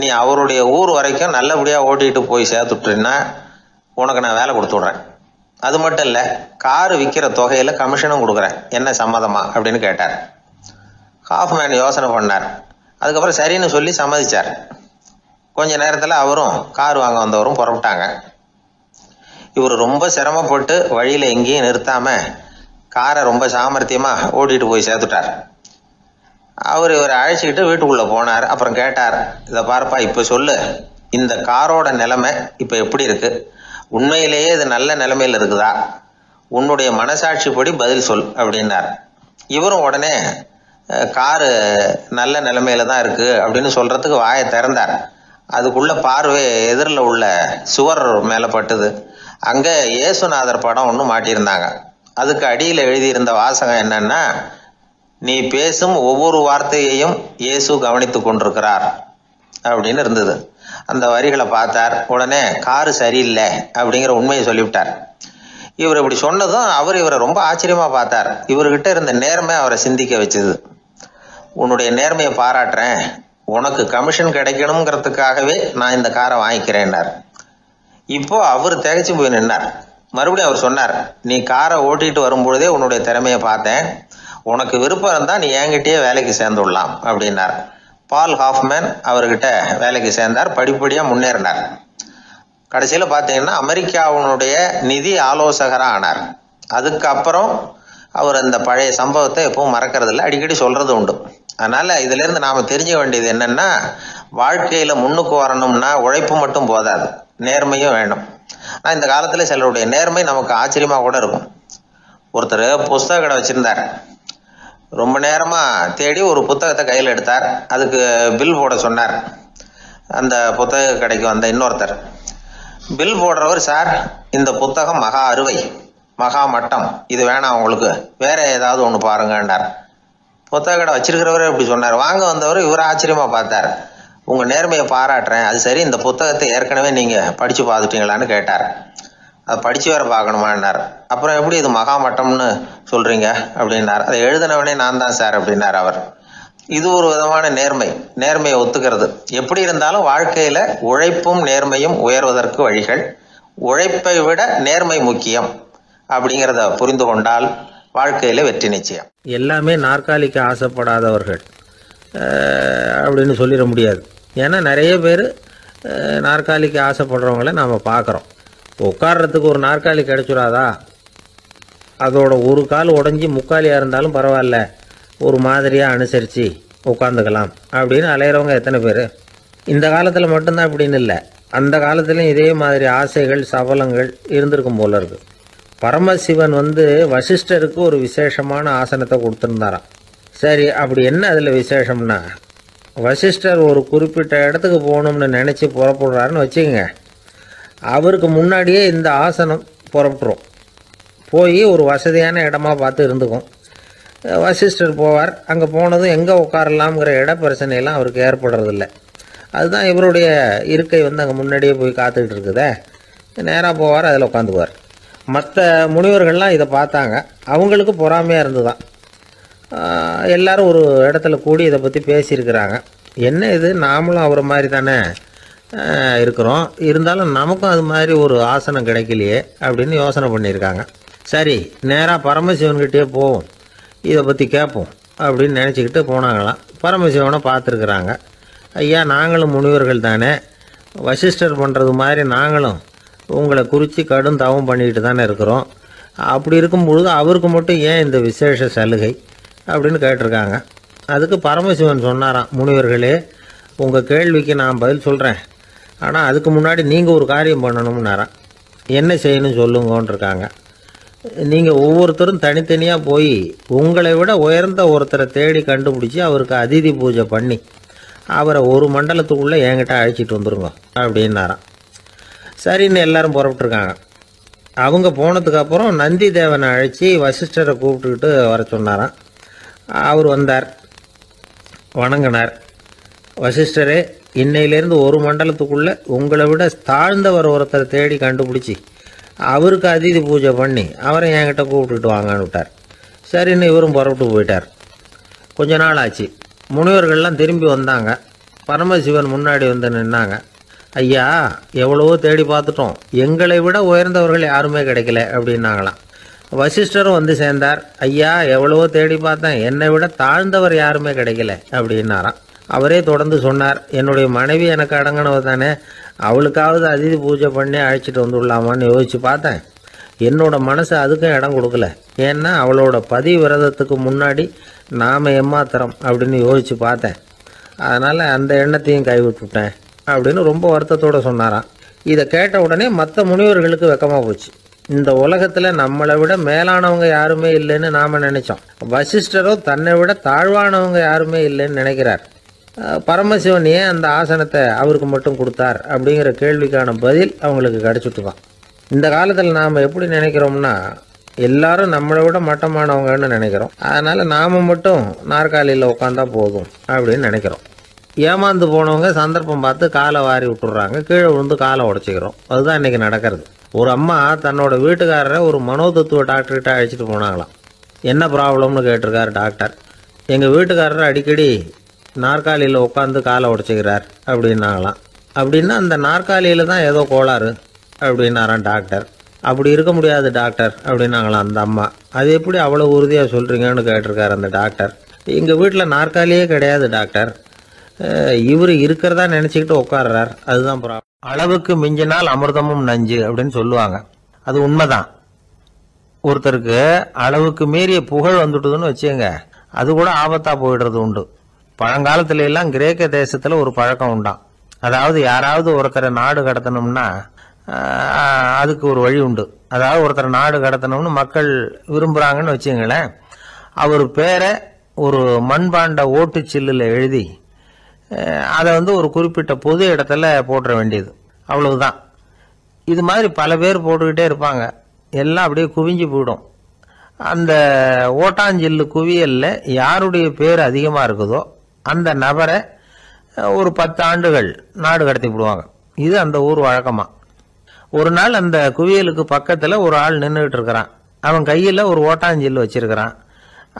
நீ அவருடைய ஊர் வரைக்கும் நல்லபடியாக ஓட்டிகிட்டு போய் சேர்த்துட்டீன்னா உனக்கு நான் வேலை கொடுத்து விட்றேன். அது மட்டும் இல்லை, காரு விற்கிற தொகையில் கமிஷனும் கொடுக்குறேன், என்ன சம்மதமா அப்படின்னு கேட்டார். ஹாஃப்மேன் யோசனை பண்ணார். அதுக்கப்புறம் சரின்னு சொல்லி சம்மதிச்சார். கொஞ்ச நேரத்தில் அவரும் கார் வாங்க வந்தவரும் புறப்பட்டாங்க. இவர் ரொம்ப சிரமப்பட்டு வழியில் எங்கேயும் நிறுத்தாமல் காரை ரொம்ப சாமர்த்தியமாக ஓட்டிகிட்டு போய் சேர்த்துட்டார். இவரை அழைச்சிக்கிட்டு வீட்டுக்குள்ளே போனார். அப்புறம் கேட்டார், இதை பாருப்பா, இப்போ சொல்லு, இந்த காரோட நிலைமை இப்போ எப்படி இருக்கு? உண்மையிலேயே இது நல்ல நிலைமையில் இருக்குதா? உன்னுடைய மனசாட்சிப்படி பதில் சொல் அப்படின்னார். இவரும் உடனே காரு நல்ல நிலைமையில தான் இருக்கு அப்படின்னு சொல்றதுக்கு வாயை திறந்தார். அதுக்குள்ள பார்வை எதிரில் உள்ள சுவர் மேலே பட்டுது. அங்கே இயேசுநாதர் படம் ஒன்று மாட்டியிருந்தாங்க. அதுக்கு அடியில் எழுதியிருந்த வாசகம் என்னன்னா, நீ பேசும் ஒவ்வொரு வார்த்தையையும் இயேசு கவனித்து கொண்டிருக்கிறார் அப்படின்னு இருந்தது. அந்த வரிகளை பார்த்தார். உடனே காரு சரியில்லை அப்படிங்கிற உண்மையை சொல்லிவிட்டார். இவர் இப்படி சொன்னதும் இவரை ரொம்ப ஆச்சரியமா பார்த்தார். இவர்கிட்ட இருந்த நேர்மை அவரை சிந்திக்க வச்சது. உன்னுடைய நேர்மையை பாராட்டுறேன், உனக்கு கமிஷன் கிடைக்கணுங்கிறதுக்காகவே நான் இந்த காரை வாங்கிக்கிறேன்னார். இப்போ அவர் திகைச்சு போய் நின்னார். மறுபடியும் அவர் சொன்னார், நீ காரை ஓட்டிட்டு வரும்பொழுதே உன்னுடைய திறமையை பார்த்தேன், உனக்கு விருப்பம் இருந்தால் நீ என்கிட்டயே வேலைக்கு சேர்ந்துடலாம் அப்படின்னார். பால் ஹாஃப்மேன் அவர்கிட்ட வேலைக்கு சேர்ந்தார். படிப்படியாக முன்னேறினார். கடைசியில் பார்த்தீங்கன்னா அமெரிக்காவுடைய நிதி ஆலோசகராக ஆனார். அதுக்கப்புறம் அவர் அந்த பழைய சம்பவத்தை எப்பவும் மறக்கிறது இல்லை, அடிக்கடி சொல்றது உண்டு. அதனால இதுல இருந்து நாம தெரிஞ்சுக்க வேண்டியது என்னன்னா, வாழ்க்கையில முன்னுக்கு வரணும்னா உழைப்பு மட்டும் போதாது, நேர்மையும் வேணும். ஆனால் இந்த காலத்துல சிலருடைய நேர்மை நமக்கு ஆச்சரியமா கூட இருக்கும். ஒருத்தர் புஸ்தக கடை வச்சிருந்தார். ரொம்ப நேரமா தேடி ஒரு புத்தகத்தை கையில் எடுத்தார். அதுக்கு பில் போட சொன்னார். அந்த புத்தக கடைக்கு வந்த இன்னொருத்தர் பில் போடுறவர், சார் இந்த புத்தகம் மகா அறுவை, மகா மட்டம், இது வேணாம் உங்களுக்கு, வேற ஏதாவது ஒன்று பாருங்கன்னார். புத்தக கடை வச்சிருக்கிறவரே இப்படி சொன்னார். வாங்க வந்தவர் இவர் ஆச்சரியமா பார்த்தார். உங்க நேர்மையை பாராட்டுறேன், அது சரி, இந்த புத்தகத்தை ஏற்கனவே நீங்க படிச்சு பார்த்துட்டீங்களான்னு கேட்டார். அதை படிச்சு வேற பார்க்கணுமான்னார். அப்புறம் எப்படி இது மகா மட்டம்னு சொல்றீங்க அப்படின்னார். அதை எழுதினவனே நான் தான் சார் அப்படின்னார் அவர். இது ஒரு விதமான நேர்மை, நேர்மையை ஒத்துக்கிறது. எப்படி இருந்தாலும் வாழ்க்கையில உழைப்பும் நேர்மையும் உயர்வதற்கு வழிகள். உழைப்பை விட நேர்மை முக்கியம் அப்படிங்கிறத புரிந்து கொண்டால் வாழ்க்கையில வெற்றி நிச்சயம். எல்லாமே நாற்காலிக்கு ஆசைப்படாதவர்கள் அப்படின்னு சொல்லிட முடியாது. ஏன்னா நிறைய பேர் நாற்காலிக்கு ஆசைப்படுறவங்கள நாம் பார்க்குறோம். உட்கார்றதுக்கு ஒரு நாற்காலி கிடைச்சிடாதா, அதோட ஒரு கால் உடஞ்சி முக்காலியாக இருந்தாலும் பரவாயில்ல, ஒரு மாதிரியாக அனுசரித்து உட்காந்துக்கலாம் அப்படின்னு அலையிறவங்க எத்தனை பேர்? இந்த காலத்தில் மட்டும்தான் அப்படின்னு இல்லை, அந்த காலத்துலேயும் இதே மாதிரி ஆசைகள் சபலங்கள் இருந்திருக்கும் போல இருக்கு. பரமசிவன் வசிஷ்டருக்கு ஒரு விசேஷமான ஆசனத்தை கொடுத்துருந்தாராம். சரி, அப்படி என்ன அதில் விசேஷம்னா, வசிஷ்டர் ஒரு குறிப்பிட்ட இடத்துக்கு போகணும்னு நினச்சி புறப்படுறாருன்னு வச்சுக்கோங்க. அவருக்கு முன்னாடியே இந்த ஆசனம் புறப்பட்டுரும். போய் ஒரு வசதியான இடமா பார்த்து இருந்துக்கும். வசிஷ்டர் போவார். அங்கே போனதும் எங்கே உட்காரலாம்ங்கிற இட பிரச்சனையெல்லாம் அவருக்கு ஏற்படுறதில்ல. அதுதான் இவருடைய இருக்கை அங்கே முன்னாடியே போய் காத்துக்கிட்டு இருக்குதே. நேராக போவார், அதில் உட்காந்துக்குவார். மற்ற முனிவர்கள்லாம் இதை பார்த்தாங்க. அவங்களுக்கு பொறாமையாக இருந்துதான். எல்லாரும் ஒரு இடத்துல கூடி இதை பற்றி பேசியிருக்கிறாங்க. என்ன இது, நாமளும் அவரை மாதிரி தானே இருக்கிறோம், இருந்தாலும் நமக்கும் அது மாதிரி ஒரு ஆசனம் கிடைக்கலையே அப்படின்னு யோசனை பண்ணியிருக்காங்க. சரி, நேராக பரமசிவன்கிட்டே போவோம், இதை பற்றி கேட்போம் அப்படின்னு நினச்சிக்கிட்டு போனாங்களாம். பரமசிவனை பார்த்துருக்குறாங்க. ஐயா, நாங்களும் முனிவர்கள் தானே, வசிஷ்டர் பண்ணுறது மாதிரி நாங்களும் உங்களை குறித்து கடும் தவம் பண்ணிக்கிட்டு தானே இருக்கிறோம். அப்படி இருக்கும் பொழுது அவருக்கு மட்டும் ஏன் இந்த விசேஷ சலுகை அப்படின்னு கேட்டிருக்காங்க. அதுக்கு பரமசிவன் சொன்னாராம், முனிவர்களே, உங்கள் கேள்விக்கு நான் பதில் சொல்கிறேன், ஆனால் அதுக்கு முன்னாடி நீங்கள் ஒரு காரியம் பண்ணணும்னாராம். என்ன செய்யணும் சொல்லுங்கன்றிருக்காங்க. நீங்கள் ஒவ்வொருத்தரும் தனித்தனியாக போய் உங்களை விட உயர்ந்த ஒருத்தரை தேடி கண்டுபிடிச்சி அவருக்கு அதிதி பூஜை பண்ணி அவரை ஒரு மண்டலத்துக்குள்ளே என்கிட்ட அழைச்சிட்டு வந்துருங்க அப்படின்னாராம். சரின்னு எல்லாரும் புறப்பட்டுருக்காங்க. அவங்க போனதுக்கப்புறம் நந்தி தேவனை அழைச்சி வசிஷ்டரை கூப்பிட்டுக்கிட்டு வர சொன்னாராம். அவர் வந்தார். வணங்கினார். வசிஷ்டரே, இன்னையிலேருந்து ஒரு மண்டலத்துக்குள்ளே உங்களை விட தாழ்ந்தவர் ஒருத்தரை தேடி கண்டுபிடிச்சி அவருக்கு அதிதி பூஜை பண்ணி அவரை என்கிட்ட கூப்பிட்டுட்டு வாங்கன்னு விட்டார். சரின்னு இவரும் புறப்பட்டு போயிட்டார். கொஞ்ச நாள் ஆச்சு. முனிவர்கள்லாம் திரும்பி வந்தாங்க. பரமசிவன் முன்னாடி வந்து நின்னாங்க. ஐயா, எவ்வளவோ தேடி பார்த்துட்டோம், எங்களை விட உயர்ந்தவர்கள் யாருமே கிடைக்கல அப்படின்னாங்களாம். வசிஷ்டரும் வந்து சேர்ந்தார். ஐயா, எவ்வளவோ தேடி பார்த்தேன், என்னை விட தாழ்ந்தவர் யாருமே கிடைக்கல அப்படின்னாராம். அவரே தொடர்ந்து சொன்னார், என்னுடைய மனைவி எனக்கு அடங்கினவ தானே, அவளுக்காவது அதிதி பூஜை பண்ணி அழைச்சிட்டு வந்துடலாமான்னு யோசித்து பார்த்தேன். என்னோட மனசு அதுக்கும் இடம் கொடுக்கல. ஏன்னா அவளோட பதி விரதத்துக்கு முன்னாடி நாம் ஏமாத்திரம் அப்படின்னு யோசித்து பார்த்தேன். அதனால் அந்த எண்ணத்தையும் கைவிட்டுட்டேன் அப்படின்னு ரொம்ப வருத்தத்தோடு சொன்னாராம். இதை கேட்ட உடனே மற்ற முனிவர்களுக்கு வெக்கமாக போச்சு. இந்த உலகத்தில் நம்மளை விட மேலானவங்க யாருமே இல்லைன்னு நாம் நினைச்சோம். வசிஷ்டரோ தன்னை விட தாழ்வானவங்க யாருமே இல்லைன்னு நினைக்கிறார். பரமசிவன் ஏன் அந்த ஆசனத்தை அவருக்கு மட்டும் கொடுத்தார் அப்படிங்கிற கேள்விக்கான பதில் அவங்களுக்கு கிடச்சிட்டுதான். இந்த காலத்தில் நாம் எப்படி நினைக்கிறோம்னா, எல்லாரும் நம்மளை விட மட்டமானவங்கன்னு நினைக்கிறோம். அதனால் நாம் மட்டும் நாற்காலியில் உட்காந்தா போதும் அப்படின்னு நினைக்கிறோம். ஏமாந்து போனவங்க சந்தர்ப்பம் பார்த்து காலை வாரி விட்டுடுறாங்க, கீழே விழுந்து காலை உடச்சிக்கிறோம். அதுதான் இன்றைக்கி நடக்கிறது. ஒரு அம்மா தன்னோட வீட்டுக்காரரை ஒரு மனோதத்துவ டாக்டர்கிட்ட அழைச்சிட்டு போனாங்களாம். என்ன ப்ராப்ளம்னு கேட்டிருக்காரு டாக்டர். எங்கள் வீட்டுக்காரர் அடிக்கடி நாற்காலியில் உட்காந்து காலை உடச்சிக்கிறார் அப்படின்னாங்களாம். அப்படின்னா அந்த நாற்காலியில் தான் ஏதோ கோளாறு அப்படின்னாரான் டாக்டர். அப்படி இருக்க முடியாது டாக்டர் அப்படின்னாங்களாம் அந்த அம்மா. அது எப்படி அவ்வளோ உறுதியாக சொல்கிறீங்கன்னு கேட்டிருக்காரு அந்த டாக்டர். எங்கள் வீட்டில் நாற்காலியே கிடையாது டாக்டர், இவர் இருக்கிறதா நினச்சிக்கிட்டு உட்கார்றார், அதுதான் ப்ராப்ளம். அளவுக்கு மிஞ்சினால் அமிர்தமும் நஞ்சு அப்படின்னு சொல்லுவாங்க. அது உண்மைதான். ஒருத்தருக்கு அளவுக்கு மீறிய புகழ் வந்துட்டுதுன்னு வச்சுங்க, அது கூட ஆபத்தாக போயிடுறது உண்டு. பழங்காலத்துல எல்லாம் கிரேக்க தேசத்தில் ஒரு பழக்கம் உண்டாம். அதாவது யாராவது ஒருத்தரை நாடு கடத்தணும்னா அதுக்கு ஒரு வழி உண்டு. அதாவது ஒருத்தரை நாடு கடத்தணும்னு மக்கள் விரும்புகிறாங்கன்னு வச்சுங்களேன், அவர் பேரை ஒரு மண்பாண்ட ஓட்டு சில்லில் எழுதி அதை ஒரு குறிப்பிட்ட பொது இடத்துல போட்டுற வேண்டியது, அவ்வளவுதான். இது மாதிரி பல பேர் போட்டுக்கிட்டே இருப்பாங்க. எல்லாம் அப்படியே குவிஞ்சு போயிடும். அந்த ஓட்டாஞ்சில்லு குவியலில் யாருடைய பேர் அதிகமாக இருக்குதோ அந்த நபரை ஒரு 10 ஆண்டுகள் நாடு கடத்தி விடுவாங்க. இது அந்த ஊர் வழக்கமாக. ஒரு நாள் அந்த குவியலுக்கு பக்கத்தில் ஒரு ஆள் நின்றுக்கிட்டு இருக்கிறான். அவன் கையில் ஒரு ஓட்டாஞ்சில்லு வச்சிருக்கிறான்.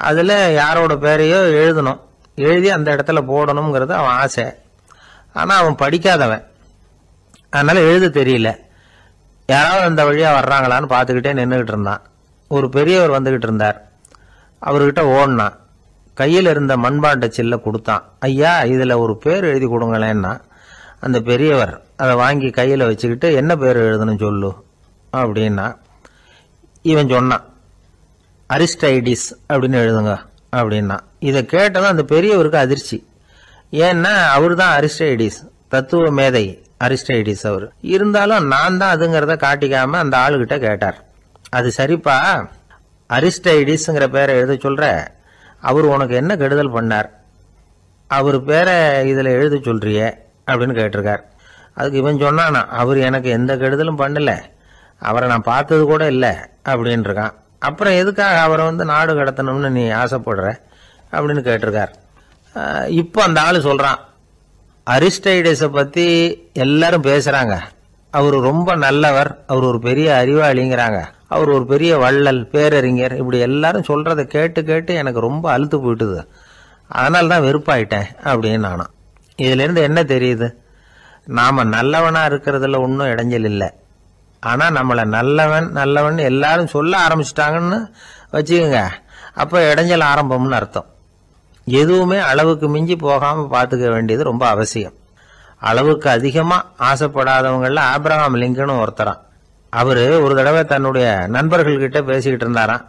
அதில் யாரோட பேரையோ எழுதணும், எழுதி அந்த இடத்துல போடணுங்கிறது அவன் ஆசை. ஆனால் அவன் படிக்காதவன், அதனால் எழுத தெரியல. யாராவது அந்த வழியாக வர்றாங்களான்னு பார்த்துக்கிட்டே நின்றுக்கிட்டு இருந்தான். ஒரு பெரியவர் வந்துக்கிட்டு இருந்தார். அவர்கிட்ட ஓடினான். கையில் இருந்த மண்பாண்ட சில்ல கொடுத்தான். ஐயா, இதில் ஒரு பேர் எழுதி கொடுங்களேன்னா அந்த பெரியவர் அதை வாங்கி கையில் வச்சுக்கிட்டு, என்ன பேர் எழுதணும் சொல்லு அப்படின்னா. இவன் சொன்னான், அரிஸ்டைடிஸ் அப்படின்னு எழுதுங்க அப்படின்னா. இதை கேட்டதும் அந்த பெரியவருக்கு அதிர்ச்சி. ஏன்னா அவர் தான் அரிஸ்டைடிஸ், தத்துவ மேதை அரிஸ்டைடிஸ் அவர். இருந்தாலும் நான் தான் அதுங்கிறத காட்டிக்காம அந்த ஆளுகிட்ட கேட்டார். அது சரிப்பா, அரிஸ்டைடிஸ்ங்கிற பேரை எழுத சொல்ற, அவர் உனக்கு என்ன கெடுதல் பண்ணார், அவர் பேரை இதில் எழுத சொல்றியே அப்படின்னு கேட்டிருக்கார். அதுக்கு இவன் சொன்னானா, அவர் எனக்கு எந்த கெடுதலும் பண்ணல, அவரை நான் பார்த்தது கூட இல்லை அப்படின்னு இருக்கான். அப்புறம் எதுக்காக அவரை நாடு கடத்தணும்னு நீ ஆசைப்படுற அப்படின்னு கேட்டிருக்கார். இப்போ அந்த ஆள் சொல்கிறான், அரிஸ்டைடஸை பற்றி எல்லாரும் பேசுகிறாங்க, அவர் ரொம்ப நல்லவர், அவர் ஒரு பெரிய அறிவாளிங்கிறாங்க, அவர் ஒரு பெரிய வள்ளல், பேரறிஞர், இப்படி எல்லாரும் சொல்கிறத கேட்டு கேட்டு எனக்கு ரொம்ப அழுத்து போயிட்டுது, அதனால தான் வெறுப்பாயிட்டேன் அப்படின்னு நானும். இதிலேருந்து என்ன தெரியுது, நாம் நல்லவனாக இருக்கிறதுல ஒன்றும் இடைஞ்சல் இல்லை. ஆனால் நம்மளை நல்லவன் நல்லவன் எல்லாரும் சொல்ல ஆரம்பிச்சிட்டாங்கன்னு வச்சுக்கோங்க, அப்போ இடைஞ்சல் ஆரம்பம்னு அர்த்தம். எதுவுமே அளவுக்கு மிஞ்சி போகாமல் பார்த்துக்க வேண்டியது ரொம்ப அவசியம். அளவுக்கு அதிகமாக ஆசைப்படாதவங்களில் ஆப்ரஹாம் லிங்கனும் ஒருத்தரான். அவர் ஒரு தடவை தன்னுடைய நண்பர்கள்கிட்ட பேசிக்கிட்டு இருந்தாராம்.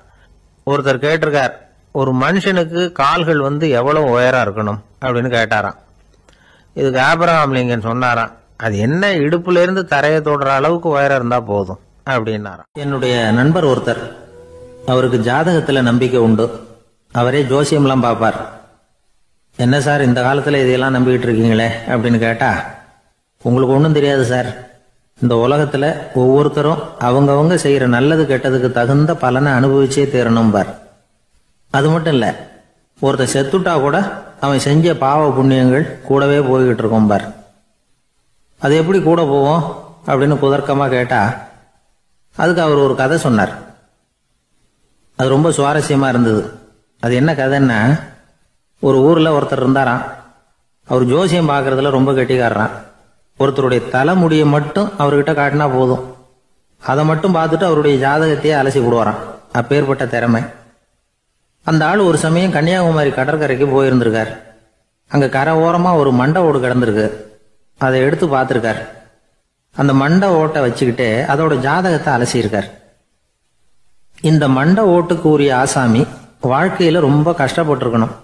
ஒருத்தர் கேட்டிருக்கார், ஒரு மனுஷனுக்கு கால்கள் எவ்வளவு உயரம் இருக்கணும் அப்படின்னு கேட்டாராம். இதுக்கு ஆப்ரஹாம் லிங்கன் சொன்னாராம், அது என்ன, இடுப்புல இருந்து தரையை தொடுற அளவுக்கு உயரம் இருந்தா போதும் அப்படின்னாராம். என்னுடைய நண்பர் ஒருத்தர், அவருக்கு ஜாதகத்துல நம்பிக்கை உண்டு, அவரே ஜோசியம்லாம் பார்ப்பார். என்ன சார் இந்த காலத்துல இதையெல்லாம் நம்பிக்கிட்டு இருக்கீங்களே அப்படின்னு கேட்டா, உங்களுக்கு ஒன்றும் தெரியாது சார், இந்த உலகத்துல ஒவ்வொருத்தரும் அவங்கவங்க செய்யற நல்லது கெட்டதுக்கு தகுந்த பலனை அனுபவிச்சே தீரணும் பார். அது மட்டும் இல்ல, ஒருத்தர் செத்துட்டா கூட அவன் செஞ்ச பாவ புண்ணியங்கள் கூடவே போய்கிட்டு இருக்கும் பார். அது எப்படி கூட போவோம் அப்படின்னு குதர்க்கமாக கேட்டா அதுக்கு அவர் ஒரு கதை சொன்னார். அது ரொம்ப சுவாரஸ்யமா இருந்தது. அது என்ன கதைன்னா, ஒரு ஊர்ல ஒருத்தர் இருந்தாராம். அவர் ஜோசியம் பார்க்கறதுல ரொம்ப கெட்டிக்காரரான். ஒருத்தருடைய தலைமுடியை மட்டும் அவர்கிட்ட காட்டினா போதும், அதை மட்டும் பார்த்துட்டு அவருடைய ஜாதகத்தையே அலசி விடுவாராம். அப்பேற்பட்ட திறமை. அந்த ஆள் ஒரு சமயம் கன்னியாகுமரி கடற்கரைக்கு போயிருந்திருக்கார். அங்க கரை ஓரமா ஒரு மண்டை ஓடு கிடந்திருக்கு. அதை எடுத்து பார்த்திருக்கார். அந்த மண்டை ஓட்டை வச்சுக்கிட்டு அதோட ஜாதகத்தை அலசியிருக்கார். இந்த மண்டை ஓட்டுக்கு உரிய ஆசாமி வாழ்க்கையில ரொம்ப கஷ்டப்பட்டிருக்கணும்,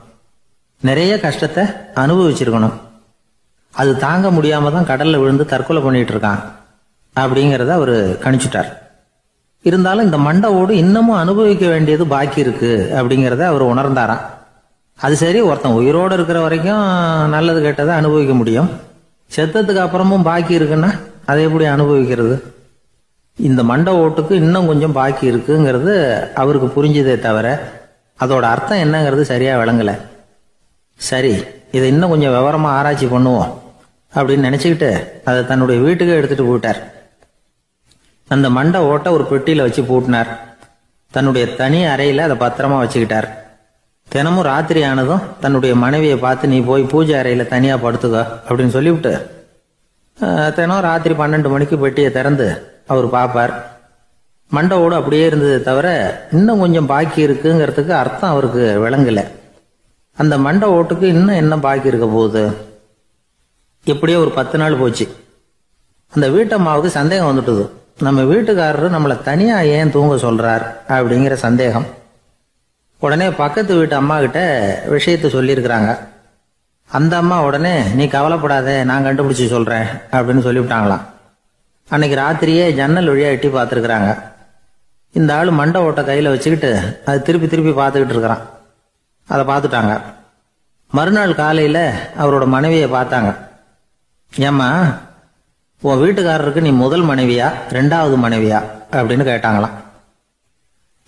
நிறைய கஷ்டத்தை அனுபவிச்சிருக்கணும். அது தாங்க முடியாம தான் கடல்ல விழுந்து தற்கொலை பண்ணிட்டு இருக்கான் அப்படிங்கறத அவரு கணிச்சுட்டார். இருந்தாலும் இந்த மண்டை ஓடு இன்னமும் அனுபவிக்க வேண்டியது பாக்கி இருக்கு அப்படிங்கறத அவர் உணர்ந்தாராம். அது சரி, ஒருத்தன் உயிரோடு இருக்கிற வரைக்கும் நல்லது கெட்டதை அனுபவிக்க முடியும், செத்ததுக்கு அப்புறமும் பாக்கி இருக்குன்னா அதை எப்படி அனுபவிக்கிறது? இந்த மண்டை ஓட்டுக்கு இன்னும் கொஞ்சம் பாக்கி இருக்குங்கிறது அவருக்கு புரிஞ்சதே தவிர அதோட அர்த்தம் என்னங்கிறது சரியா விளங்கல. சரி, இதை இன்னும் கொஞ்சம் விவரமா ஆராய்ச்சி பண்ணுவோம் அப்படின்னு நினைச்சுக்கிட்டு அதை தன்னுடைய வீட்டுக்கு எடுத்துட்டு போயிட்டார். அந்த மண்டை ஓட்டை ஒரு பெட்டியில வச்சு பூட்டினார். தன்னுடைய தனி அறையில அதை பத்திரமா வச்சுக்கிட்டார். தினமும் ராத்திரி ஆனதும் தன்னுடைய மனைவியை பார்த்து, நீ போய் பூஜை அறையில தனியா படுத்துக்க அப்படின்னு சொல்லிவிட்டு தினம் ராத்திரி 12 மணிக்கு பெட்டியை திறந்து அவர் பார்ப்பார். மண்டை ஓடு அப்படியே இருந்தது தவிர இன்னும் கொஞ்சம் பாக்கி இருக்குங்கிறதுக்கு அர்த்தம் அவருக்கு விளங்கல. அந்த மண்டை ஓட்டுக்கு இன்னும் என்ன பாக்கி இருக்க போகுது? எப்படியோ ஒரு 10 நாள் போச்சு. அந்த வீட்டம்மாவுக்கு சந்தேகம் வந்துட்டுது. நம்ம வீட்டுக்காரரு நம்மளை தனியா ஏன் தூங்க சொல்றார் அப்படிங்கிற சந்தேகம். உடனே பக்கத்து வீட்டு அம்மா கிட்ட விஷயத்த சொல்லியிருக்கிறாங்க. அந்த அம்மா உடனே, நீ கவலைப்படாத, நான் கண்டுபிடிச்சு சொல்றேன் அப்படின்னு சொல்லிவிட்டாங்களாம். அன்னைக்கு ராத்திரியே ஜன்னல் வழியா எட்டி பார்த்துருக்குறாங்க. இந்த ஆளு மண்டை ஓட்டை கையில வச்சுக்கிட்டு அது திருப்பி திருப்பி பார்த்துக்கிட்டு இருக்கிறான். அதை பார்த்துட்டாங்க. மறுநாள் காலையில அவரோட மனைவியை பார்த்தாங்க. ஏம்மா, உன் வீட்டுக்காரருக்கு நீ முதல் மனைவியா 2வது மனைவியா அப்படின்னு கேட்டாங்களாம்.